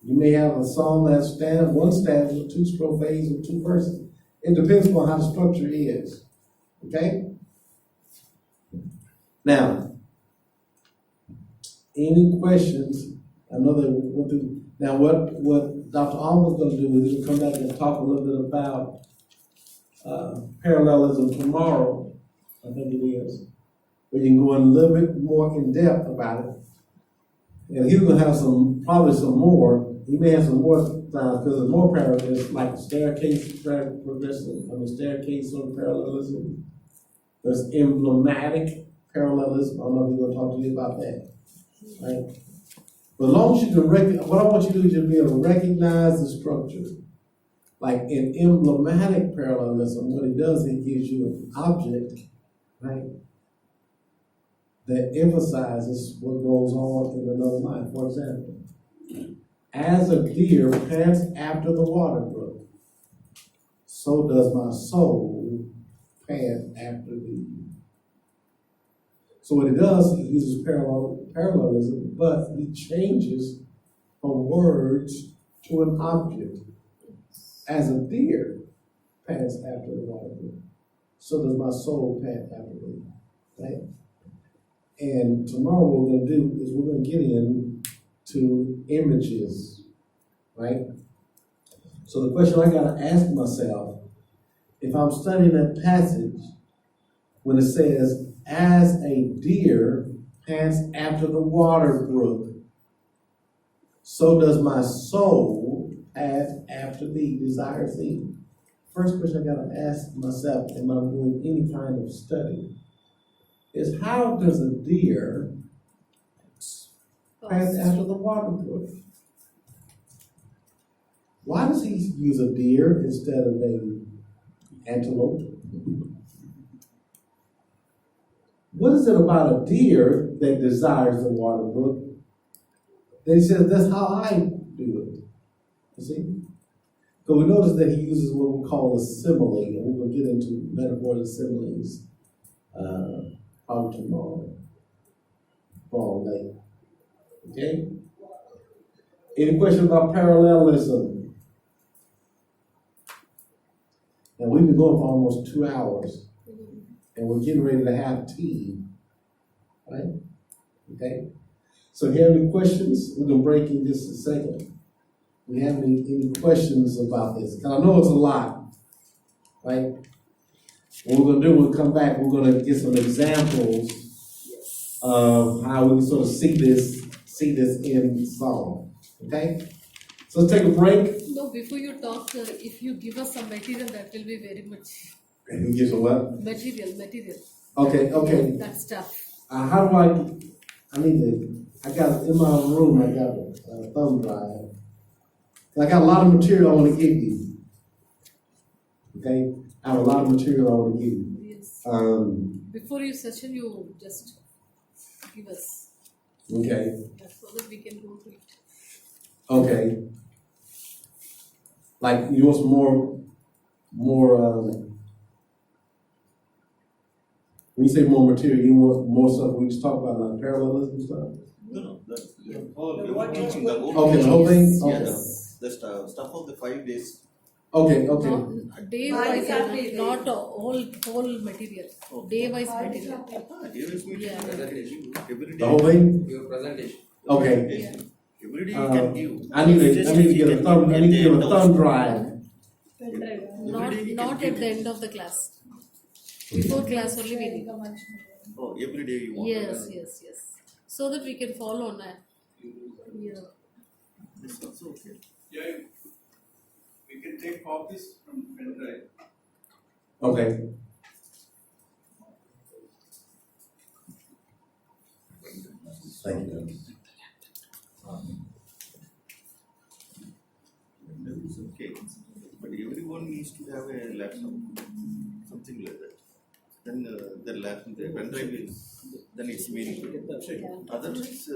You may have a song that has one stanza, 2 strophes, and 2 verses. It depends on how the structure is. Okay? Now, any questions? I know that we went through. Now, what Dr. Alma's gonna do is he'll come back and talk a little bit about, parallelism tomorrow, I think it is. Where you can go in a little bit more in depth about it. And he's gonna have probably some more, he may have some more times, because there's more parallelism, like a staircase progression, staircase of parallelism. There's emblematic parallelism, I don't know if he's gonna talk to you about that, right? But as long as you can what I want you to do is just be able to recognize the structure. Like in emblematic parallelism, what it does, it gives you an object, right, that emphasizes what goes on in another line. For example, as a deer pants after the water brook, so does my soul pant after thee. So what it does, it uses parallelism, but he changes from words to an object. As a deer pants after the water brook, so does my soul pant after thee. Right? And tomorrow what we're going to do is we're going to get into images, right? So the question I got to ask myself, if I'm studying that passage, when it says, as a deer pants after the water brook, so does my soul pant after thee, desires thee. First question I got to ask myself, am I doing any kind of study, is how does a deer pant after the water brook? Why does he use a deer instead of an antelope? What is it about a deer that desires the water brook? Then he says, that's how I do it. You see? So we notice that he uses what we call a simile, and we're going to get into metaphors and similes probably tomorrow late. Okay? Any questions about parallelism? And we've been going for almost 2 hours, and we're getting ready to have tea, right? Okay? So if you have any questions, we're going to break in just a second. Do you have any questions about this? Because I know it's a lot, right? What we're going to do, we'll come back, we're going to get some examples of how we can sort of see this in song, okay? So let's take a break. No, before you talk, if you give us some material, that will be very much. And you give some what? Material. Okay. That stuff. How do I got in my room, I got a thumb drive. I got a lot of material I want to give you. Okay? I have a lot of material I want to give you. Yes. Before your session, you just give us. Okay. So that we can go through it. Okay. Like you want some more when you say more material, you want more stuff we just talk about, like parallelism stuff? No, that's the whole, you are teaching the whole. Okay, the whole thing? Yeah, Okay. the stuff of the 5 days. Okay. Not day-wise, not whole material. Okay. Day-wise material. Here is meeting Yeah. every day. The whole thing? Your presentation. Okay. Yeah. Every day you can give. I need to get a thumb drive. Not at the end of the class. Before class only we need. Oh, every day you want. Yes. So that we can follow on that. Yeah. This also okay. Yeah, we can take copies from pen drive. Okay. Thank you. That is okay. But everyone needs to have a laptop, something like that. Then the pen drive is, then it's meaningful. Otherwise,